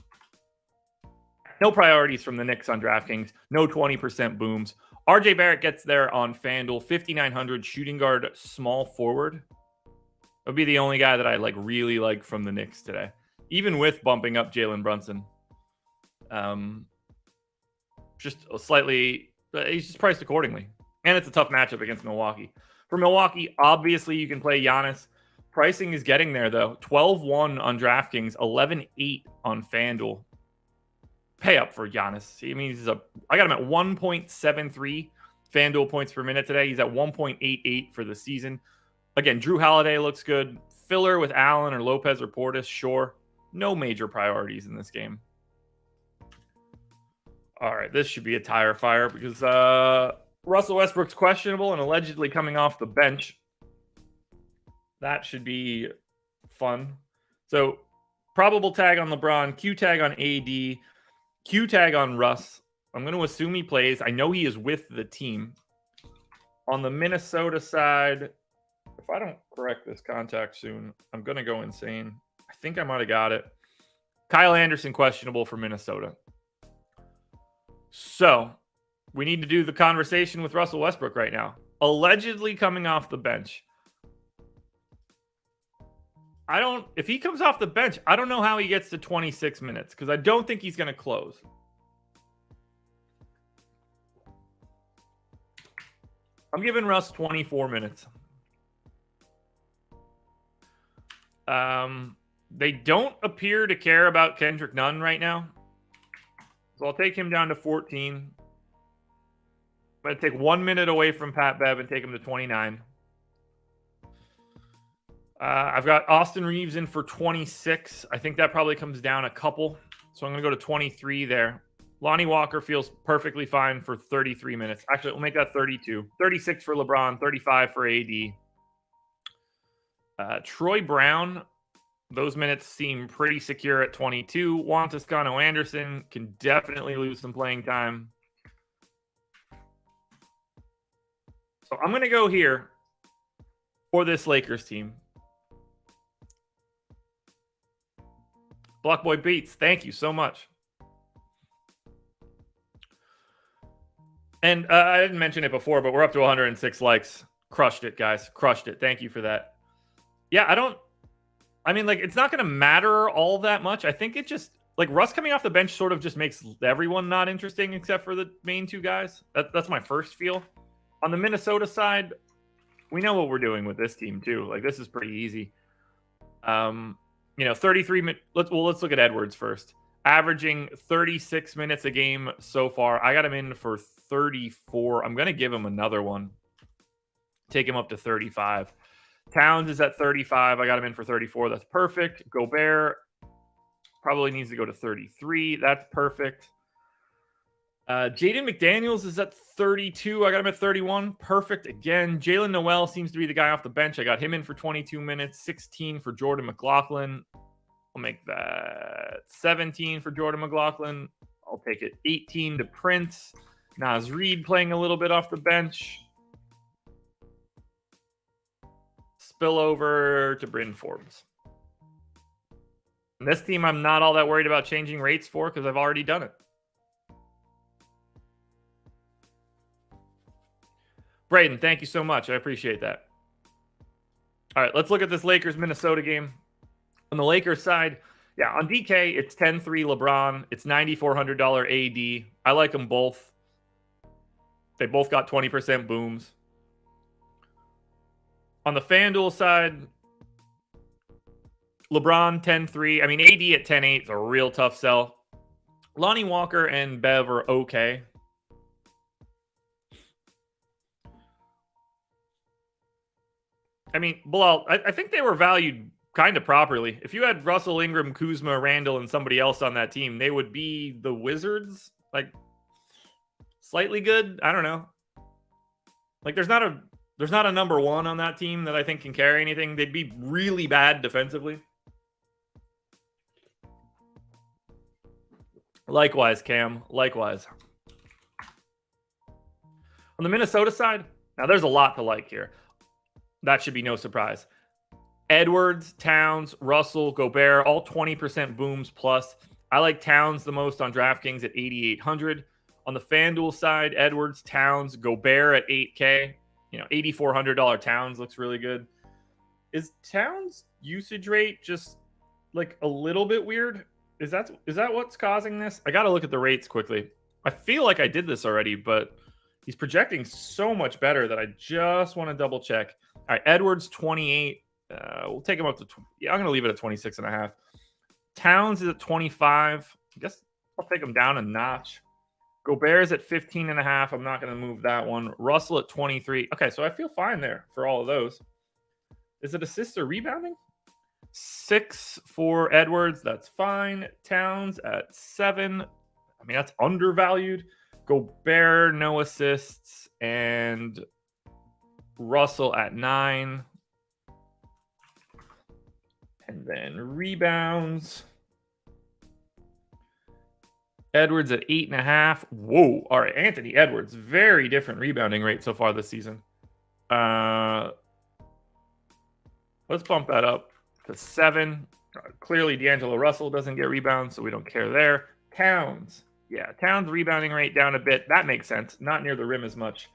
No priorities from the Knicks on DraftKings. No 20% booms. RJ Barrett gets there on FanDuel. 5,900 shooting guard, small forward. Would be the only guy that I really like from the Knicks today. Even with bumping up Jalen Brunson. Just slightly, he's just priced accordingly. And it's a tough matchup against Milwaukee. For Milwaukee, obviously you can play Giannis. Pricing is getting there, though. 12-1 on DraftKings, 11-8 on FanDuel. Pay up for Giannis. I mean, I got him at 1.73 FanDuel points per minute today. He's at 1.88 for the season. Again, Drew Holiday looks good. Filler with Allen or Lopez or Portis, sure. No major priorities in this game. All right, this should be a tire fire because Russell Westbrook's questionable and allegedly coming off the bench. That should be fun. So, probable tag on LeBron, Q tag on AD, Q tag on Russ. I'm going to assume he plays. I know he is with the team. On the Minnesota side, if I don't correct this contact soon, I'm going to go insane. I think I might have got it. Kyle Anderson questionable for Minnesota. So, we need to do the conversation with Russell Westbrook right now. Allegedly coming off the bench. If he comes off the bench, I don't know how he gets to 26 minutes because I don't think he's going to close. I'm giving Russ 24 minutes. They don't appear to care about Kendrick Nunn right now. So I'll take him down to 14. I'm going to take 1 minute away from Pat Bev and take him to 29. I've got Austin Reeves in for 26. I think that probably comes down a couple. So I'm going to go to 23 there. Lonnie Walker feels perfectly fine for 33 minutes. Actually, we'll make that 32. 36 for LeBron, 35 for AD. Troy Brown, those minutes seem pretty secure at 22. Juan Toscano Anderson can definitely lose some playing time. So I'm going to go here for this Lakers team. Blockboy Beats, thank you so much. And I didn't mention it before, but we're up to 106 likes. Crushed it, guys. Crushed it. Thank you for that. Yeah, it's not going to matter all that much. I think it just, Russ coming off the bench sort of just makes everyone not interesting except for the main two guys. That's my first feel. On the Minnesota side, we know what we're doing with this team, too. This is pretty easy. 33 minutes. Let's look at Edwards first. Averaging 36 minutes a game so far. I got him in for 34. I'm going to give him another one. Take him up to 35. Towns is at 35. I got him in for 34. That's perfect. Gobert probably needs to go to 33. That's perfect. Jaden McDaniels is at 32. I got him at 31. Perfect. Again, Jalen Noel seems to be the guy off the bench. I got him in for 22 minutes. 16 for Jordan McLaughlin. I'll make that 17 for Jordan McLaughlin. I'll take it 18 to Prince. Naz Reid playing a little bit off the bench. Spill over to Bryn Forbes. And this team, I'm not all that worried about changing rates for because I've already done it. Braden, thank you so much. I appreciate that. All right, let's look at this Lakers-Minnesota game. On the Lakers side, on DK, it's 10-3 LeBron. It's $9,400 AD. I like them both. They both got 20% booms. On the FanDuel side, LeBron 10-3. AD at 10-8 is a real tough sell. Lonnie Walker and Bev are okay. Bilal, I think they were valued kind of properly. If you had Russell, Ingram, Kuzma, Randall, and somebody else on that team, they would be the Wizards. Slightly good. I don't know. There's not a number one on that team that I think can carry anything. They'd be really bad defensively. Likewise, Cam. Likewise. On the Minnesota side, now there's a lot to like here. That should be no surprise. Edwards, Towns, Russell, Gobert, all 20% booms plus. I like Towns the most on DraftKings at 8,800. On the FanDuel side, Edwards, Towns, Gobert at 8K. $8,400 Towns looks really good. Is Towns' usage rate just a little bit weird? Is that what's causing this? I got to look at the rates quickly. I feel like I did this already, but he's projecting so much better that I just want to double check. All right, Edwards 28. We'll take him up to I'm going to leave it at 26.5. Towns is at 25. I guess I'll take him down a notch. Gobert is at 15.5. I'm not going to move that one. Russell at 23. Okay, so I feel fine there for all of those. Is it assists or rebounding? 6 for Edwards. That's fine. Towns at 7. That's undervalued. Gobert, no assists. And Russell at 9. And then rebounds. Edwards at 8.5. Whoa. All right. Anthony Edwards. Very different rebounding rate so far this season. Let's bump that up to 7. Clearly, D'Angelo Russell doesn't get rebounds, so we don't care there. Towns. Yeah, Towns rebounding rate down a bit. That makes sense. Not near the rim as much.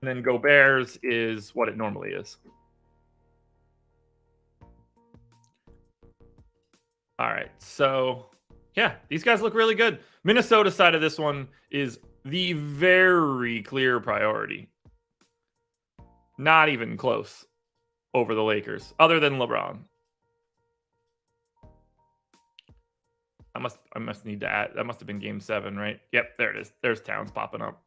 And then Gobert's is what it normally is. All right. So, yeah, these guys look really good. Minnesota side of this one is the very clear priority. Not even close over the Lakers, other than LeBron. I must need to add. That must have been game 7, right? Yep, there it is. There's Towns popping up.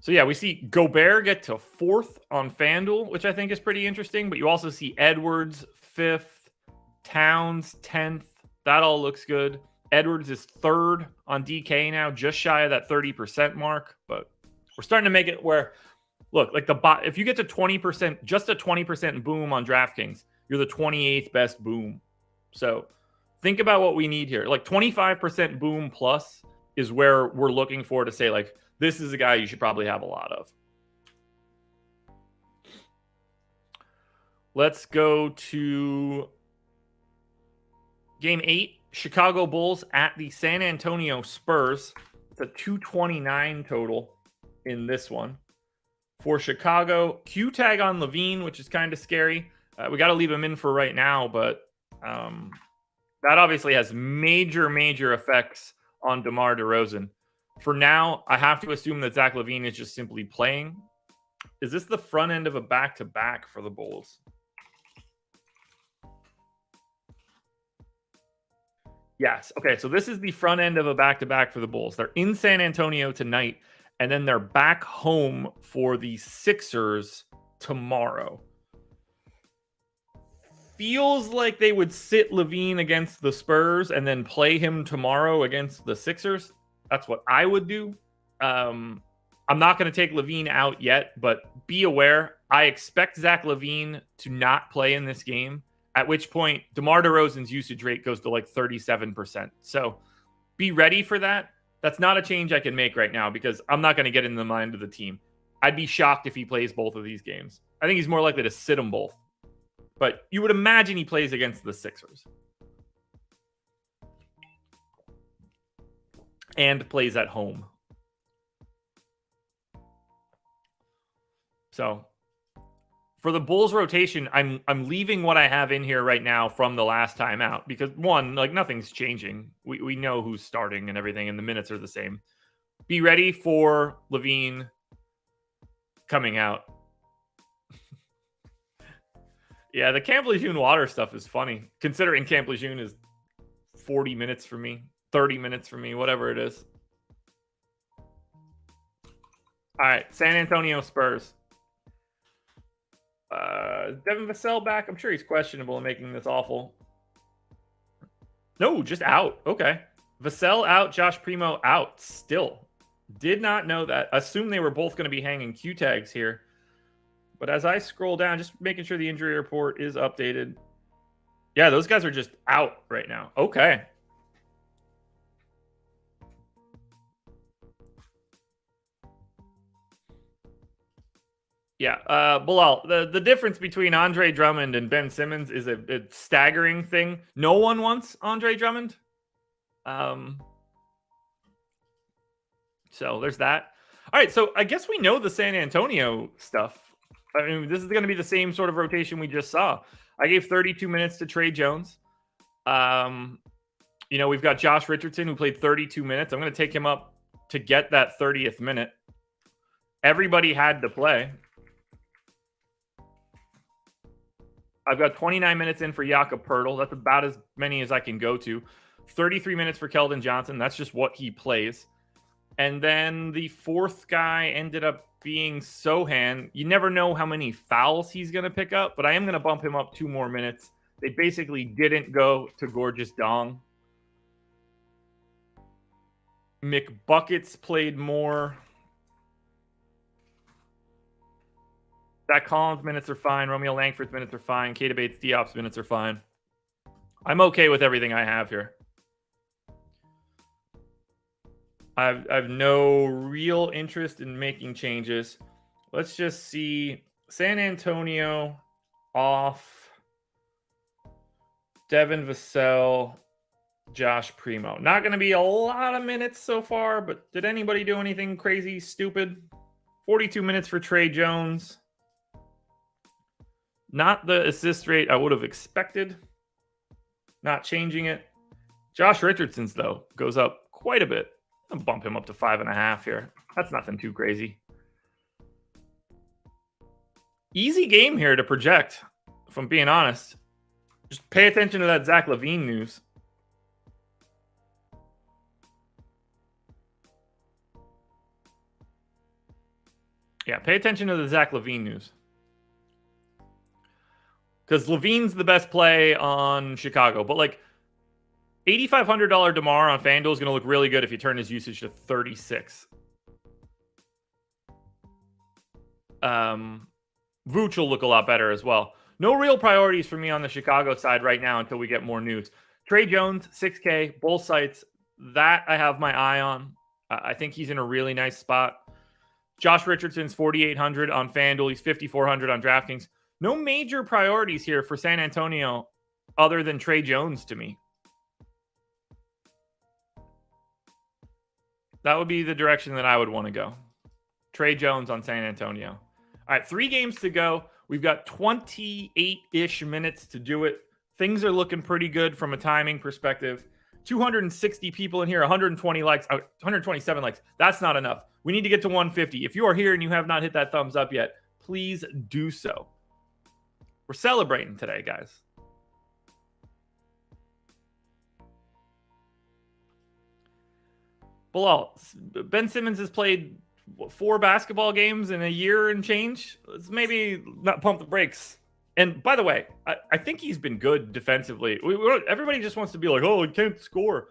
So yeah, we see Gobert get to 4th on FanDuel, which I think is pretty interesting. But you also see Edwards 5th, Towns 10th. That all looks good. Edwards is 3rd on DK now, just shy of that 30% mark. But we're starting to make it where, look, like if you get to 20%, just a 20% boom on DraftKings, you're the 28th best boom. So think about what we need here. Like 25% boom plus is where we're looking for to say, like, this is a guy you should probably have a lot of. Let's go to game 8. Chicago Bulls at the San Antonio Spurs. It's a 229 total in this one. For Chicago, Q tag on Levine, which is kind of scary. We got to leave him in for right now, but that obviously has major effects on DeMar DeRozan. For now, I have to assume that Zach LaVine is just simply playing. Is this the front end of a back-to-back for the Bulls? Yes. Okay, so this is the front end of a back-to-back for the Bulls. They're in San Antonio tonight, and then they're back home for the Sixers tomorrow. Feels like they would sit LaVine against the Spurs and then play him tomorrow against the Sixers. That's what I would do. I'm not going to take LaVine out yet, but be aware, I expect Zach LaVine to not play in this game, at which point DeMar DeRozan's usage rate goes to like 37%. So be ready for that. That's not a change I can make right now because I'm not going to get in the mind of the team. I'd be shocked if he plays both of these games. I think he's more likely to sit them both. But you would imagine he plays against the Sixers. And plays at home. So for the Bulls rotation, I'm leaving what I have in here right now from the last time out because one, like nothing's changing. We know who's starting and everything, and the minutes are the same. Be ready for LaVine coming out. Yeah, the Camp Lejeune water stuff is funny, considering Camp Lejeune is 40 minutes for me. 30 minutes for me, whatever it is. All right, San Antonio Spurs. Devin Vassell back? I'm sure he's questionable in making this awful. No, just out. Okay. Vassell out, Josh Primo out still. Did not know that. Assume they were both going to be hanging Q tags here. But as I scroll down, just making sure the injury report is updated. Yeah, those guys are just out right now. Okay. Yeah, Bilal, the difference between Andre Drummond and Ben Simmons is a staggering thing. No one wants Andre Drummond. So there's that. All right, so I guess we know the San Antonio stuff. I mean, this is going to be the same sort of rotation we just saw. I gave 32 minutes to Trey Jones. We've got Josh Richardson, who played 32 minutes. I'm going to take him up to get that 30th minute. Everybody had to play. I've got 29 minutes in for Jakob Poeltl. That's about as many as I can go to. 33 minutes for Keldon Johnson. That's just what he plays. And then the fourth guy ended up being Sohan. You never know how many fouls he's going to pick up, but I am going to bump him up 2 more minutes. They basically didn't go to Gorgeous Dong. McBuckets played more. Zach Collins' minutes are fine. Romeo Langford's minutes are fine. Keita Bates-Diop's minutes are fine. I'm okay with everything I have here. I've no real interest in making changes. Let's just see. San Antonio off. Devin Vassell. Josh Primo. Not going to be a lot of minutes so far, but did anybody do anything crazy, stupid? 42 minutes for Trey Jones. Not the assist rate I would have expected. Not changing it. Josh Richardson's, though, goes up quite a bit. I'll bump him up to 5.5 here. That's nothing too crazy. Easy game here to project, if I'm being honest. Just pay attention to that Zach LaVine news. Yeah, pay attention to the Zach LaVine news. Because LaVine's the best play on Chicago. But like $8,500 DeMar on FanDuel is going to look really good if you turn his usage to 36. Vooch will look a lot better as well. No real priorities for me on the Chicago side right now until we get more news. Trey Jones, 6K, both sites. That I have my eye on. I think he's in a really nice spot. Josh Richardson's 4,800 on FanDuel. He's 5,400 on DraftKings. No major priorities here for San Antonio other than Trey Jones to me. That would be the direction that I would want to go. Trey Jones on San Antonio. All right, 3 games to go. We've got 28-ish minutes to do it. Things are looking pretty good from a timing perspective. 260 people in here, 120 likes, 127 likes. That's not enough. We need to get to 150. If you are here and you have not hit that thumbs up yet, please do so. We're celebrating today, guys. Bilal, Ben Simmons has played 4 basketball games in a year and change. Let's maybe not pump the brakes. And by the way, I think he's been good defensively. Everybody just wants to be like, oh, he can't score.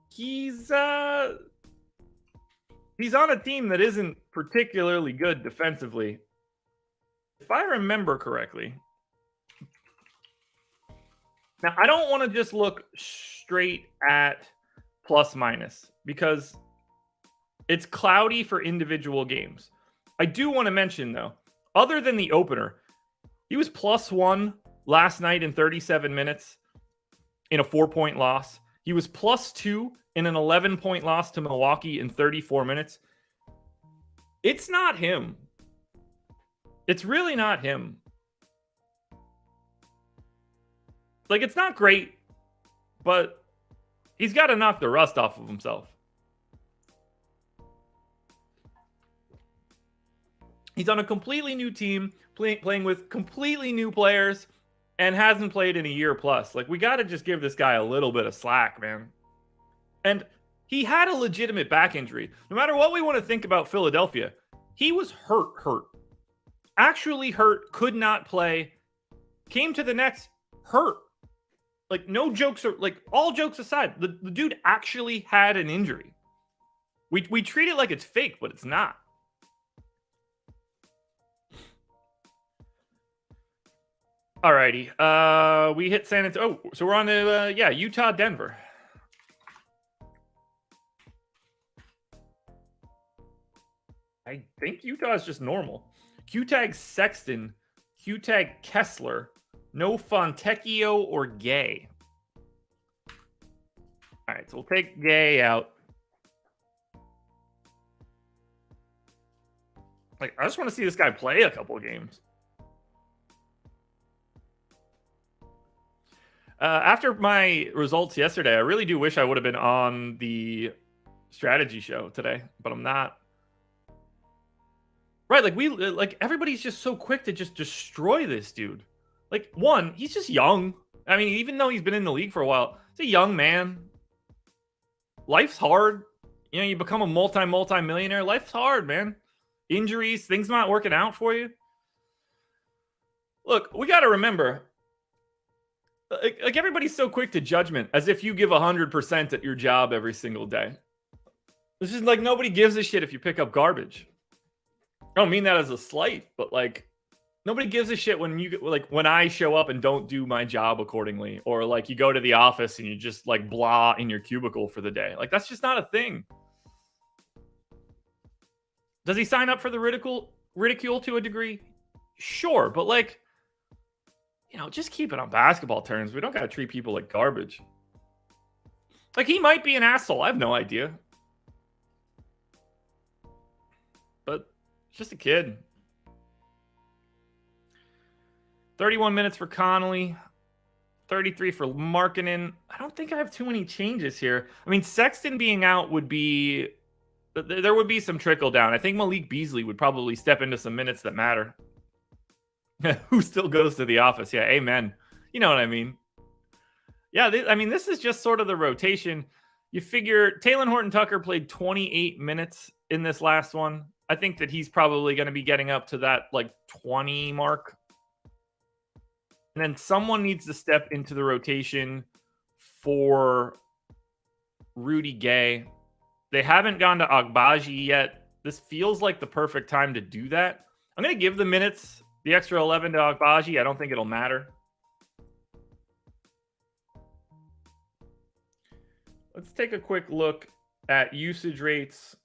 He's on a team that isn't particularly good defensively. If I remember correctly. Now, I don't want to just look straight at plus minus because it's cloudy for individual games. I do want to mention, though, other than the opener, he was +1 last night in 37 minutes in a 4-point loss. He was +2 in an 11-point loss to Milwaukee in 34 minutes. It's not him. It's really not him. Like, it's not great, but he's got to knock the rust off of himself. He's on a completely new team, playing with completely new players, and hasn't played in a year plus. Like, we got to just give this guy a little bit of slack, man. And he had a legitimate back injury. No matter what we want to think about Philadelphia, he was hurt. Actually hurt, could not play, came to the Nets, hurt. Like, no jokes, like, all jokes aside, the dude actually had an injury. We treat it like it's fake, but it's not. Alrighty. We hit San Antonio. Oh, so we're on to, Utah, Denver. I think Utah is just normal. Q-tag Sexton, Q-tag Kessler, no Fontecchio or Gay. All right, so we'll take Gay out. Like, I just want to see this guy play a couple of games. After my results yesterday, I really do wish I would have been on the strategy show today, but I'm not. Right, like everybody's just so quick to just destroy this dude. Like, one, he's just young. I mean, even though he's been in the league for a while, he's a young man. Life's hard. You know, you become a multi-millionaire. Life's hard, man. Injuries, things not working out for you. Look, we got to remember, like everybody's so quick to judgment as if you give 100% at your job every single day. This is like nobody gives a shit if you pick up garbage. I don't mean that as a slight, but like nobody gives a shit when I show up and don't do my job accordingly, or like you go to the office and you just like blah in your cubicle for the day. Like, that's just not a thing. Does he sign up for the ridicule to a degree? Sure, but like, you know, just keep it on basketball terms. We don't got to treat people like garbage. Like, he might be an asshole. I have no idea. But just a kid. 31 minutes for Connolly. 33 for Markkanen. I don't think I have too many changes here. I mean, Sexton being out would be... There would be some trickle down. I think Malik Beasley would probably step into some minutes that matter. Who still goes to the office? Yeah, amen. You know what I mean? Yeah, this is just sort of the rotation. You figure Taylor Horton-Tucker played 28 minutes in this last one. I think that he's probably going to be getting up to that like 20 mark. And then someone needs to step into the rotation for Rudy Gay. They haven't gone to Agbaji yet. This feels like the perfect time to do that. I'm going to give the minutes, the extra 11 to Agbaji. I don't think it'll matter. Let's take a quick look at usage rates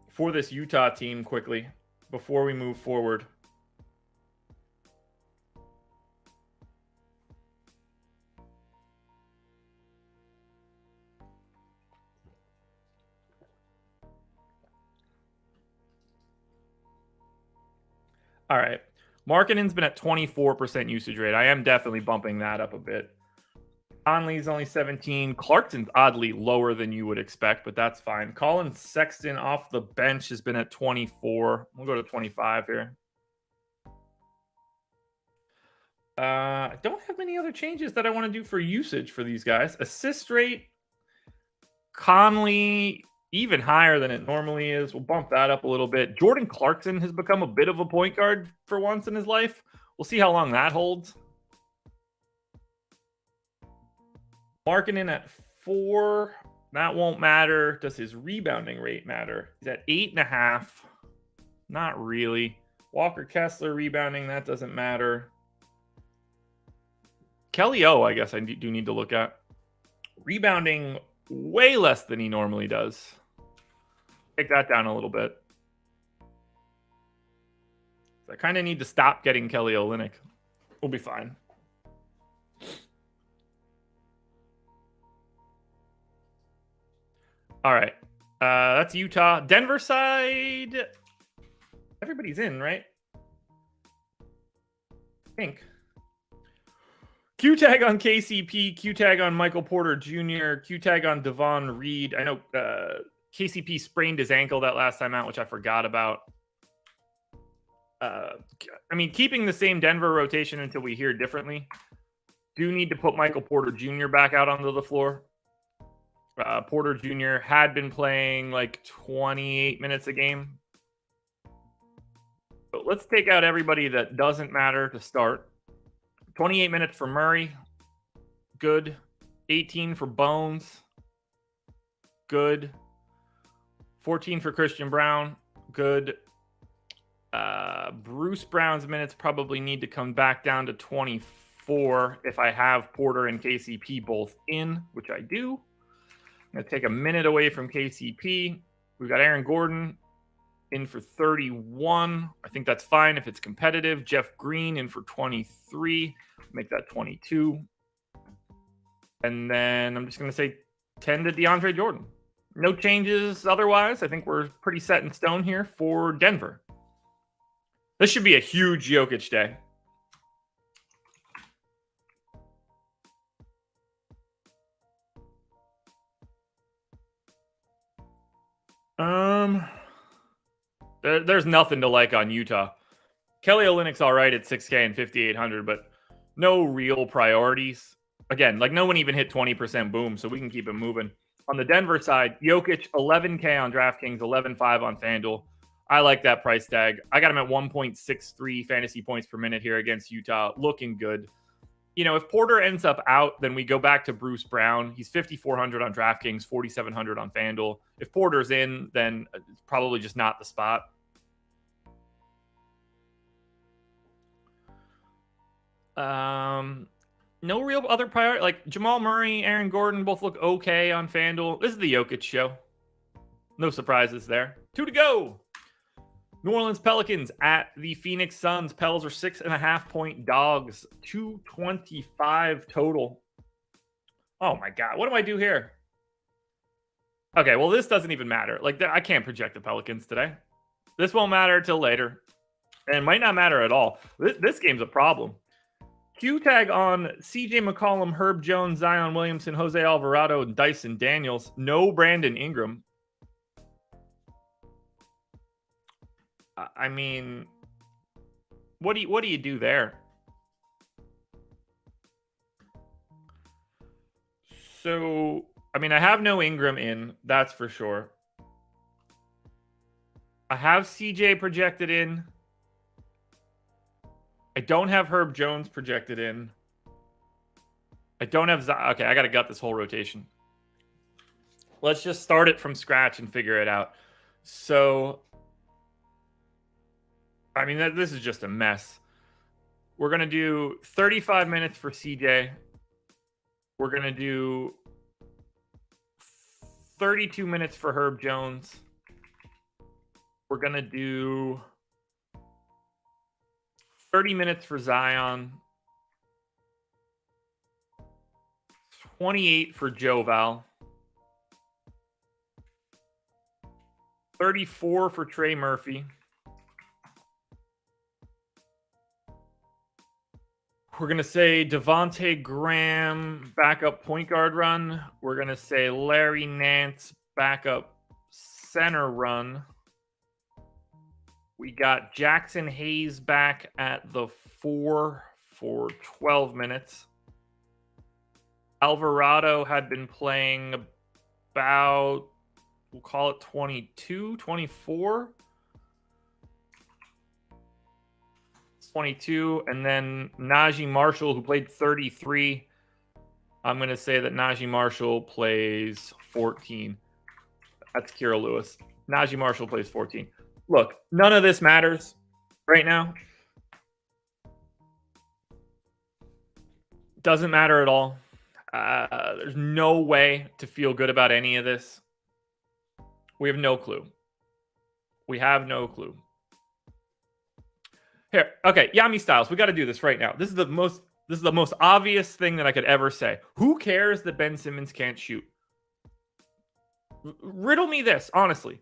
for this Utah team quickly before we move forward. All right. Markkanen's been at 24% usage rate. I am definitely bumping that up a bit. Conley's only 17. Clarkson's oddly lower than you would expect, but that's fine. Colin Sexton off the bench has been at 24. We'll go to 25 here. I don't have many other changes that I want to do for usage for these guys. Assist rate, Conley, even higher than it normally is. We'll bump that up a little bit. Jordan Clarkson has become a bit of a point guard for once in his life. We'll see how long that holds. Markkanen at 4. That won't matter. Does his rebounding rate matter? He's at 8.5. Not really. Walker Kessler rebounding, that doesn't matter. Kelly O, I guess I do need to look at. Rebounding way less than he normally does. Take that down a little bit. I kind of need to stop getting Kelly Olynyk. We'll be fine. All right. That's Utah. Denver side. Everybody's in, right? I think. Q-tag on KCP, Q-tag on Michael Porter Jr., Q-tag on Devon Reed. I know KCP sprained his ankle that last time out, which I forgot about. Keeping the same Denver rotation until we hear differently. Do need to put Michael Porter Jr. back out onto the floor. Porter Jr. had been playing like 28 minutes a game. But let's take out everybody that doesn't matter to start. 28 minutes for Murray. Good. 18 for Bones. Good. 14 for Christian Brown. Good. Bruce Brown's minutes probably need to come back down to 24 if I have Porter and KCP both in, which I do. I'm going to take a minute away from KCP. We've got Aaron Gordon in for 31. I think that's fine if it's competitive. Jeff Green in for 23. Make that 22. And then I'm just going to say 10 to DeAndre Jordan. No changes otherwise. I think we're pretty set in stone here for Denver. This should be a huge Jokic day. There's nothing to like on Utah. Kelly Olynyk's all right at 6K and 5,800, but no real priorities. Again, like no one even hit 20% boom, so we can keep it moving. On the Denver side, Jokic, 11K on DraftKings, 11.5 on FanDuel. I like that price tag. I got him at 1.63 fantasy points per minute here against Utah. Looking good. You know, if Porter ends up out, then we go back to Bruce Brown. He's 5,400 on DraftKings, 4,700 on FanDuel. If Porter's in, then it's probably just not the spot. No real other priority. Like Jamal Murray, Aaron Gordon both look okay on FanDuel. This is the Jokic show. No surprises there. 2 to go. New Orleans Pelicans at the Phoenix Suns. Pels are 6.5-point dogs. 225 total. Oh my God. What do I do here? Okay, well, this doesn't even matter. Like, I can't project the Pelicans today. This won't matter till later. And it might not matter at all. This game's a problem. Q-tag on CJ McCollum, Herb Jones, Zion Williamson, Jose Alvarado, and Dyson Daniels. No Brandon Ingram. I mean, what do you do there? So, I mean, I have no Ingram in, that's for sure. I have CJ projected in. I don't have Herb Jones projected in. I don't have okay, I got to gut this whole rotation. Let's just start it from scratch and figure it out. So, I mean, this is just a mess. We're going to do 35 minutes for CJ. We're going to do 32 minutes for Herb Jones. We're going to do 30 minutes for Zion. 28 for Joe Val. 34 for Trey Murphy. We're going to say Devontae Graham backup point guard run. We're going to say Larry Nance backup center run. We got Jackson Hayes back at the 4 for 12 minutes. Alvarado had been playing about, we'll call it 22, 24. 22, and then Najee Marshall, who played 33. I'm going to say that Najee Marshall plays 14. That's Kira Lewis. Najee Marshall plays 14. Look, none of this matters right now. Doesn't matter at all. There's no way to feel good about any of this. We have no clue. We have no clue. Here, okay, Yami Styles, we got to do this right now. This is the most obvious thing that I could ever say. Who cares that Ben Simmons can't shoot? Riddle me this, honestly.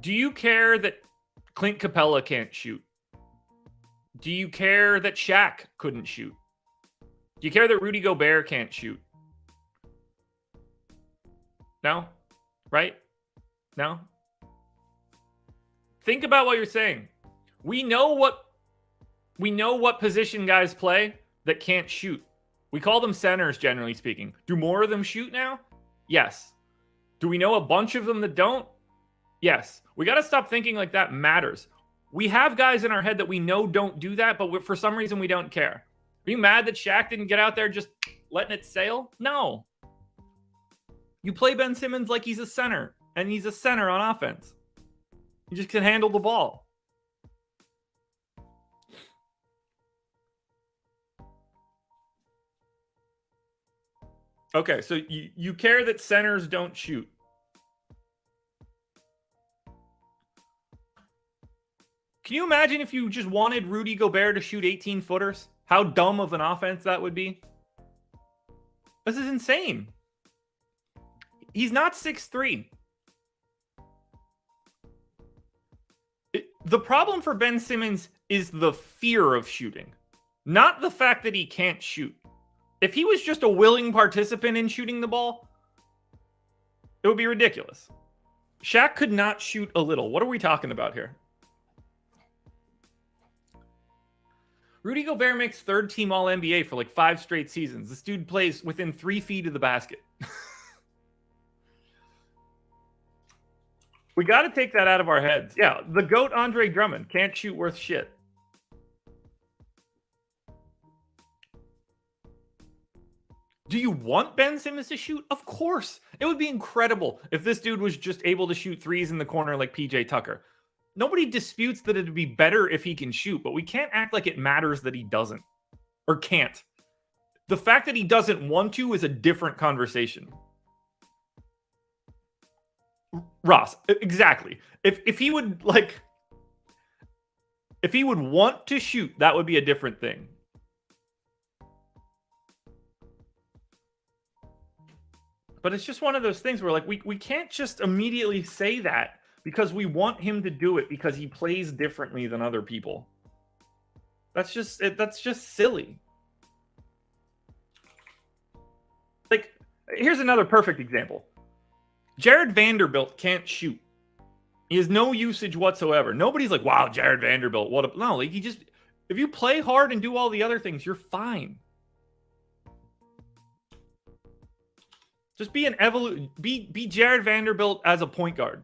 Do you care that Clint Capella can't shoot? Do you care that Shaq couldn't shoot? Do you care that Rudy Gobert can't shoot? No? Right? No? Think about what you're saying. We know what position guys play that can't shoot. We call them centers, generally speaking. Do more of them shoot now? Yes. Do we know a bunch of them that don't? Yes. We got to stop thinking like that matters. We have guys in our head that we know don't do that, but for some reason we don't care. Are you mad that Shaq didn't get out there just letting it sail? No. You play Ben Simmons like he's a center, and he's a center on offense. He just can handle the ball. Okay, so you care that centers don't shoot. Can you imagine if you just wanted Rudy Gobert to shoot 18-footers? How dumb of an offense that would be? This is insane. He's not 6'3". The problem for Ben Simmons is the fear of shooting, not the fact that he can't shoot. If he was just a willing participant in shooting the ball, it would be ridiculous. Shaq could not shoot a little. What are we talking about here? Rudy Gobert makes third team All-NBA for like 5 straight seasons. This dude plays within 3 feet of the basket. We got to take that out of our heads. Yeah, the GOAT Andre Drummond can't shoot worth shit. Do you want Ben Simmons to shoot? Of course. It would be incredible if this dude was just able to shoot threes in the corner like PJ Tucker. Nobody disputes that it'd be better if he can shoot, but we can't act like it matters that he doesn't or can't. The fact that he doesn't want to is a different conversation. Ross, exactly. If he would want to shoot, that would be a different thing. But it's just one of those things where like we can't just immediately say that because we want him to do it because he plays differently than other people. That's just silly. Like, here's another perfect example. Jared Vanderbilt can't shoot. He has no usage whatsoever. Nobody's like, wow, Jared Vanderbilt, what a... No, like If you play hard and do all the other things, you're fine. Just be be Jared Vanderbilt as a point guard.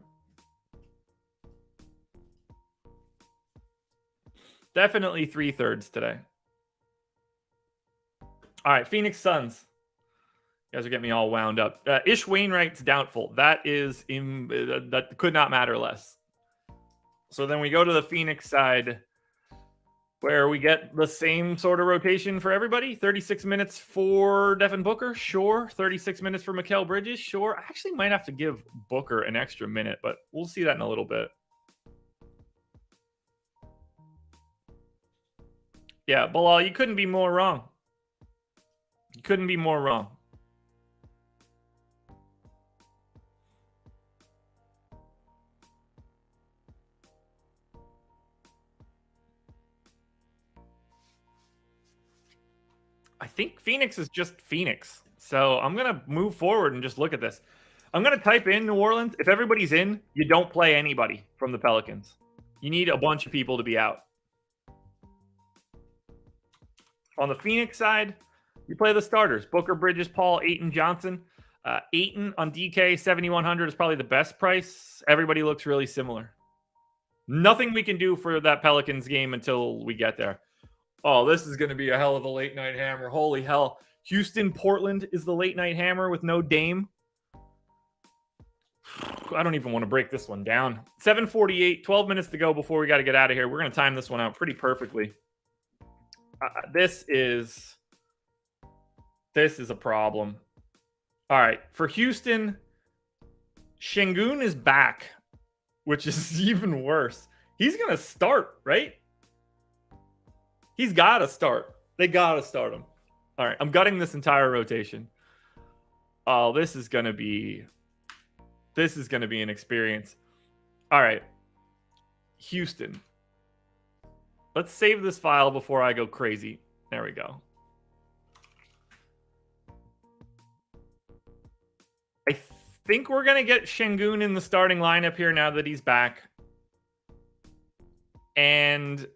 Definitely 3/3 today. All right, Phoenix Suns. You guys are getting me all wound up. Ish Wainwright's doubtful. That could not matter less. So then we go to the Phoenix side, where we get the same sort of rotation for everybody. 36 minutes for Devin Booker, sure. 36 minutes for Mikal Bridges, sure. I actually might have to give Booker an extra minute, but we'll see that in a little bit. Yeah, Bilal, you couldn't be more wrong. You couldn't be more wrong. I think Phoenix is just Phoenix. So I'm going to move forward and just look at this. I'm going to type in New Orleans. If everybody's in, you don't play anybody from the Pelicans. You need a bunch of people to be out. On the Phoenix side, you play the starters. Booker, Bridges, Paul, Ayton, Johnson. Ayton on DK, 7,100 is probably the best price. Everybody looks really similar. Nothing we can do for that Pelicans game until we get there. Oh, this is going to be a hell of a late night hammer. Holy hell. Houston, Portland is the late night hammer with no Dame. I don't even want to break this one down. 7:48, 12 minutes to go before we got to get out of here. We're going to time this one out pretty perfectly. This is a problem. All right. For Houston, Şengün is back, which is even worse. He's going to start, right? He's got to start. They got to start him. All right. I'm gutting this entire rotation. Oh, this is going to be an experience. All right. Houston. Let's save this file before I go crazy. There we go. I think we're going to get Şengün in the starting lineup here now that he's back. And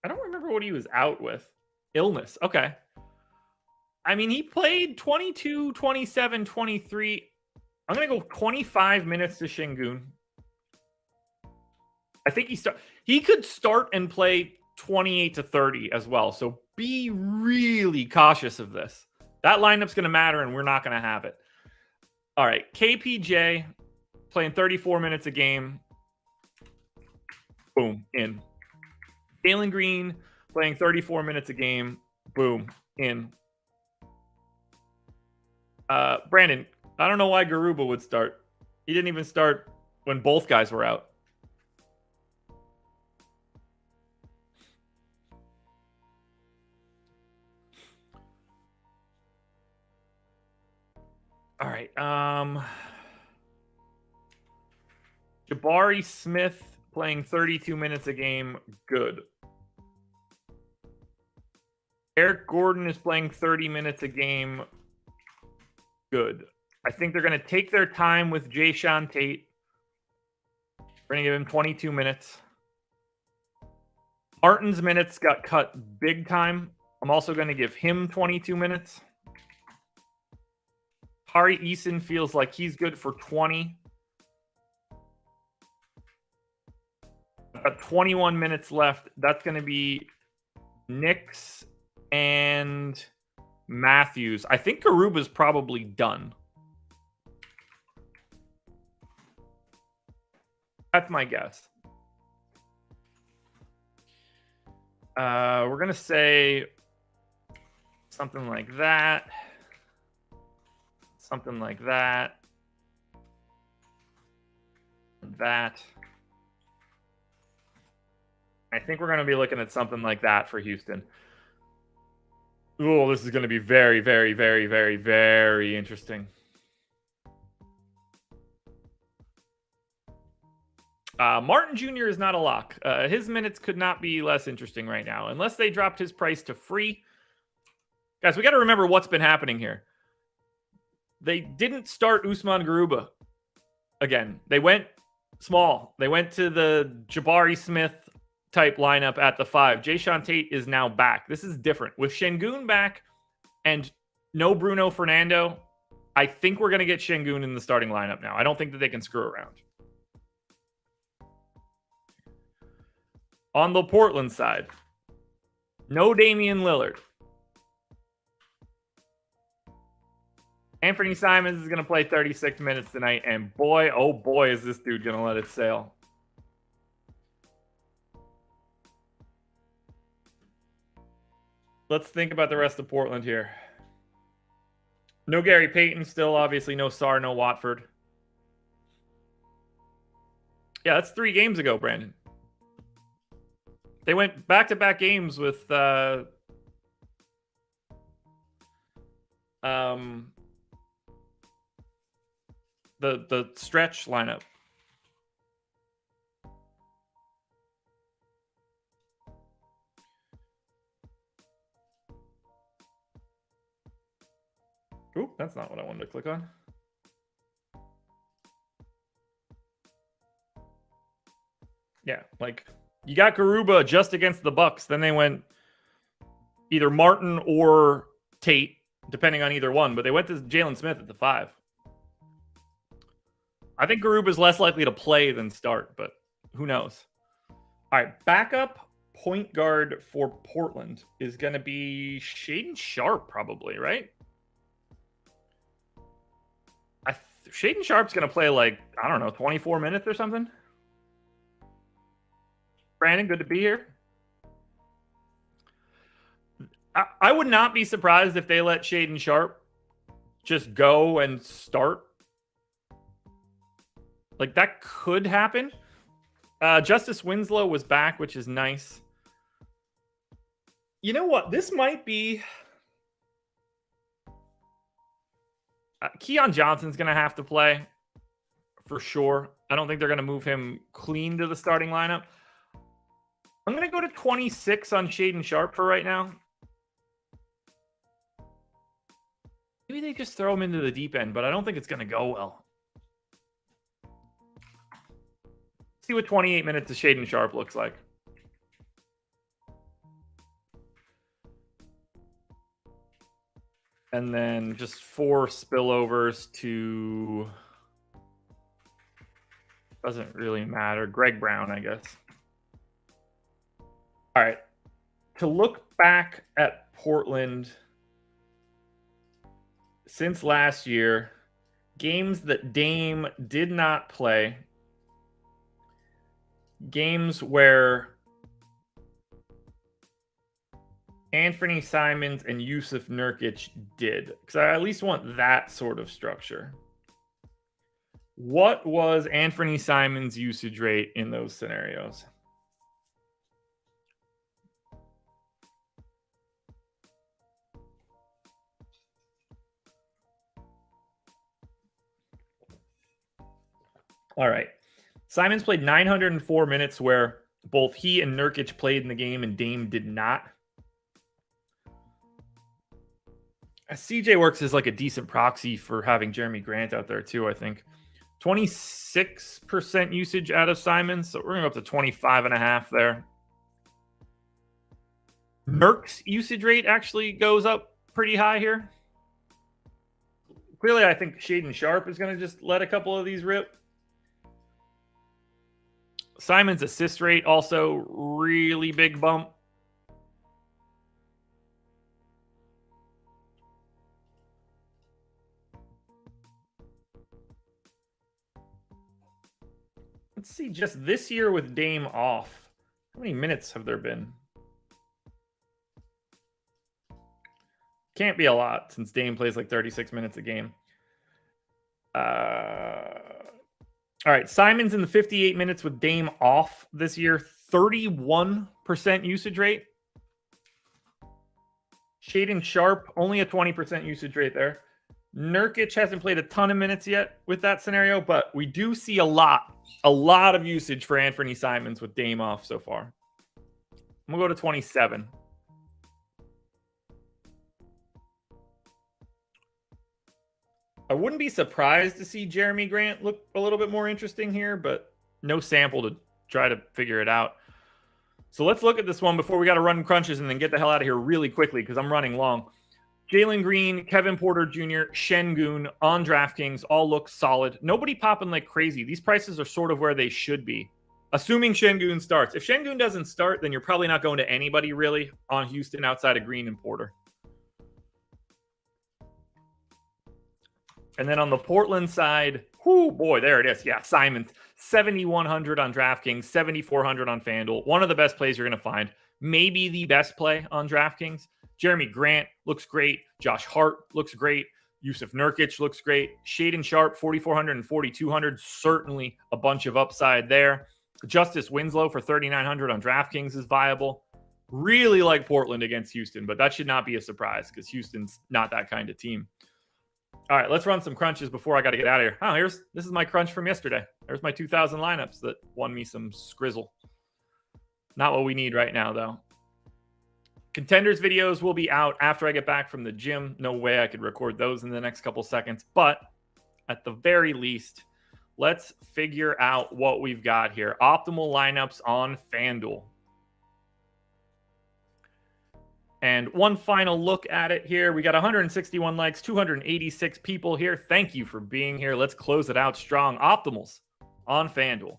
I don't remember what he was out with. Illness. Okay. I mean, he played 22, 27, 23. I'm going to go 25 minutes to Şengün. I think he could start and play 28 to 30 as well. So be really cautious of this. That lineup's going to matter, and we're not going to have it. All right. KPJ playing 34 minutes a game. Boom. In. Jalen Green playing 34 minutes a game. Boom. In. Brandon, I don't know why Garuba would start. He didn't even start when both guys were out. All right. Jabari Smith playing 32 minutes a game. Good. Eric Gordon is playing 30 minutes a game. Good. I think they're going to take their time with Jayshawn Tate. We're going to give him 22 minutes. Martin's minutes got cut big time. I'm also going to give him 22 minutes. Tari Eason feels like he's good for 20. Got 21 minutes left. That's going to be Knicks and Matthews. I think Garuba's probably done. That's my guess. We're going to say something like that. Something like that. That. I think we're going to be looking at something like that for Houston. Oh, this is going to be very, very, very, very, very interesting. Martin Jr. is not a lock. His minutes could not be less interesting right now, unless they dropped his price to free. Guys, we got to remember what's been happening here. They didn't start Usman Garuba again. They went small. They went to the Jabari Smith type lineup at the 5. Jayshawn Tate is now back. This is different. With Şengün back and no Bruno Fernando, I think we're going to get Şengün in the starting lineup now. I don't think that they can screw around. On the Portland side, no Damian Lillard. Anthony Simons is going to play 36 minutes tonight, and boy, oh boy, is this dude going to let it sail. Let's think about the rest of Portland here. No Gary Payton still, obviously no Sarr, no Watford. Yeah, that's 3 games ago, Brandon. They went back-to-back games with the stretch lineup. Ooh, that's not what I wanted to click on. Yeah, like you got Garuba just against the Bucks. Then they went either Martin or Tate, depending on either one. But they went to Jalen Smith at the 5. I think Garuba's less likely to play than start, but who knows? All right, backup point guard for Portland is going to be Shaedon Sharpe, probably, right? Shaedon Sharpe's going to play like, I don't know, 24 minutes or something. Brandon, good to be here. I would not be surprised if they let Shaedon Sharpe just go and start. Like, that could happen. Justice Winslow was back, which is nice. You know what? This might be... Keon Johnson's going to have to play for sure. I don't think they're going to move him clean to the starting lineup. I'm going to go to 26 on Shaedon Sharpe for right now. Maybe they just throw him into the deep end, but I don't think it's going to go well. See what 28 minutes of Shaedon Sharpe looks like. And then just 4 spillovers to... Doesn't really matter. Greg Brown, I guess. All right. To look back at Portland since last year, games that Dame did not play, games where Anthony Simons and Yusuf Nurkic did, because I at least want that sort of structure. What was Anthony Simons' usage rate in those scenarios? All right. Simons played 904 minutes where both he and Nurkic played in the game and Dame did not. CJ works as like a decent proxy for having Jeremy Grant out there too, I think. 26% usage out of Simons, so we're going to go up to 25.5 there. Nurk's usage rate actually goes up pretty high here. Clearly, I think Shaedon Sharpe is going to just let a couple of these rip. Simons' assist rate also really big bump. Let's see, just this year with Dame off, how many minutes have there been? Can't be a lot since Dame plays like 36 minutes a game. All right, Simons in the 58 minutes with Dame off this year, 31% usage rate. Shaedon Sharpe, only a 20% usage rate there. Nurkic hasn't played a ton of minutes yet with that scenario, but we do see a lot of usage for Anthony Simons with Dame off so far. I'm going to go to 27. I wouldn't be surprised to see Jeremy Grant look a little bit more interesting here, but no sample to try to figure it out. So let's look at this one before we got to run crunches and then get the hell out of here really quickly because I'm running long. Jalen Green, Kevin Porter Jr., Şengün on DraftKings all look solid. Nobody popping like crazy. These prices are sort of where they should be, assuming Şengün starts. If Şengün doesn't start, then you're probably not going to anybody really on Houston outside of Green and Porter. And then on the Portland side, whoo, boy, there it is. Yeah, Simons, 7,100 on DraftKings, 7,400 on FanDuel. One of the best plays you're going to find. Maybe the best play on DraftKings. Jeremy Grant looks great. Josh Hart looks great. Yusuf Nurkic looks great. Shaedon Sharpe, 4,400 and 4,200. Certainly a bunch of upside there. Justice Winslow for 3,900 on DraftKings is viable. Really like Portland against Houston, but that should not be a surprise because Houston's not that kind of team. All right, let's run some crunches before I got to get out of here. Oh, this is my crunch from yesterday. There's my 2,000 lineups that won me some skrizzle. Not what we need right now, though. Contenders videos will be out after I get back from the gym. No way I could record those in the next couple seconds. But at the very least, let's figure out what we've got here. Optimal lineups on FanDuel. And one final look at it here. We got 161 likes, 286 people here. Thank you for being here. Let's close it out strong. Optimals on FanDuel.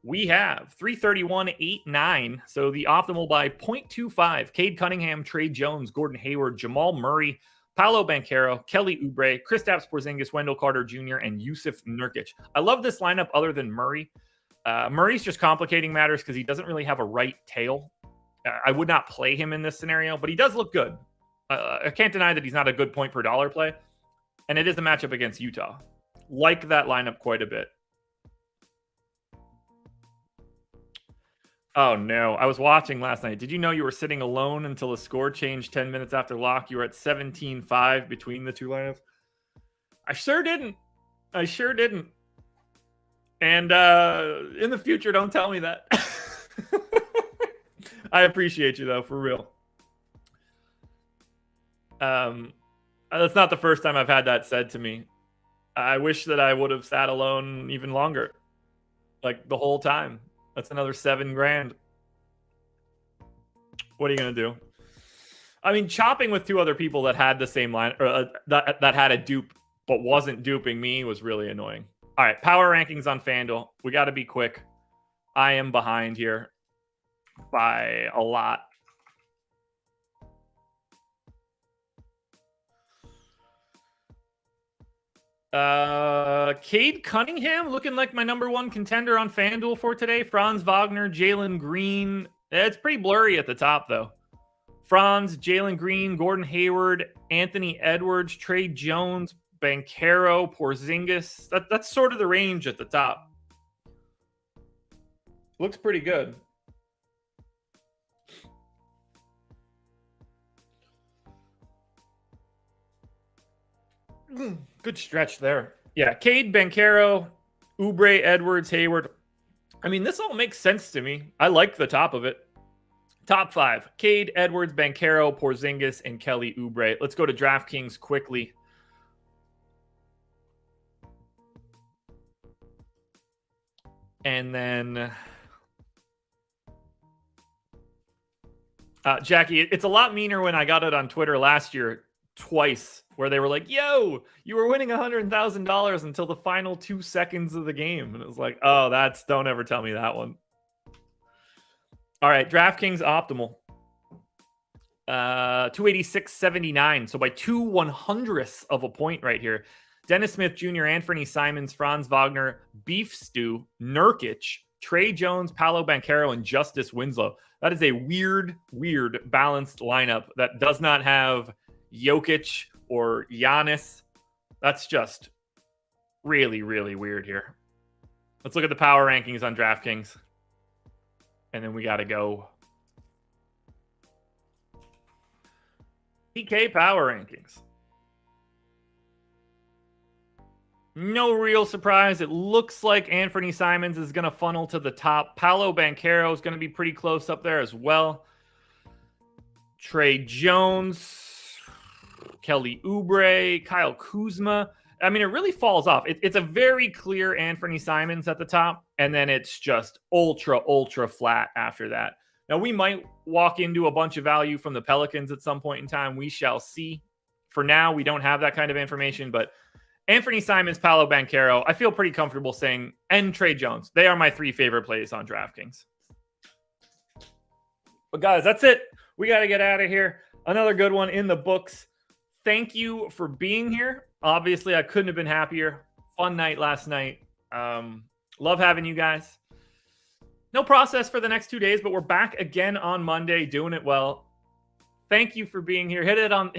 We have 331.89. So the optimal by 0.25. Cade Cunningham, Trey Jones, Gordon Hayward, Jamal Murray, Paolo Banchero, Kelly Oubre, Kristaps Porzingis, Wendell Carter Jr., and Yusuf Nurkic. I love this lineup other than Murray. Murray's just complicating matters because he doesn't really have a right tail. I would not play him in this scenario, but he does look good. I can't deny that he's not a good point per dollar play. And it is a matchup against Utah. Like that lineup quite a bit. Oh, no. I was watching last night. Did you know you were sitting alone until the score changed 10 minutes after lock? You were at 17-5 between the two lineups. I sure didn't. And in the future, don't tell me that. I appreciate you, though, for real. That's not the first time I've had that said to me. I wish that I would have sat alone even longer. Like, the whole time. That's another $7,000. What are you going to do? I mean, chopping with two other people that had the same line, or that had a dupe but wasn't duping me was really annoying. All right, power rankings on FanDuel. We got to be quick. I am behind here by a lot. Cade Cunningham looking like my number one contender on FanDuel for today. Franz Wagner, Jalen Green. It's pretty blurry at the top, though. Franz, Jalen Green, Gordon Hayward, Anthony Edwards, Trey Jones, Banchero, Porzingis. That's sort of the range at the top. Looks pretty good. Good stretch there. Yeah, Cade, Banchero, Oubre, Edwards, Hayward. I mean, this all makes sense to me. I like the top of it. Top five: Cade, Edwards, Banchero, Porzingis, and Kelly Oubre. Let's go to DraftKings quickly. And then, Jackie, it's a lot meaner when I got it on Twitter last year twice, where they were like, yo, you were winning $100,000 until the final 2 seconds of the game. And it was like, oh, don't ever tell me that one. All right, DraftKings optimal. 286.79. So by 2/100ths of a point right here. Dennis Smith Jr., Anthony Simons, Franz Wagner, Beef Stew, Nurkic, Trey Jones, Paolo Banchero, and Justice Winslow. That is a weird balanced lineup that does not have Jokic or Giannis. That's just really, really weird here. Let's look at the power rankings on DraftKings. And then we got to go. PK power rankings. No real surprise. It looks like Anthony Simons is going to funnel to the top. Paolo Banchero is going to be pretty close up there as well. Trey Jones, Kelly Oubre, Kyle Kuzma. I mean, it really falls off. It's a very clear Anthony Simons at the top, and then it's just ultra flat after that. Now, we might walk into a bunch of value from the Pelicans at some point in time. We shall see. For now, we don't have that kind of information, but Anthony Simons, Paolo Banchero, I feel pretty comfortable saying, and Trey Jones. They are my 3 favorite plays on DraftKings. But guys, that's it. We got to get out of here. Another good one in the books. Thank you for being here. Obviously, I couldn't have been happier. Fun night last night. Love having you guys. No process for the next 2 days, but we're back again on Monday, doing it well. Thank you for being here. Hit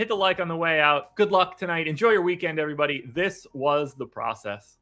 the like on the way out. Good luck tonight. Enjoy your weekend, everybody. This was The Process.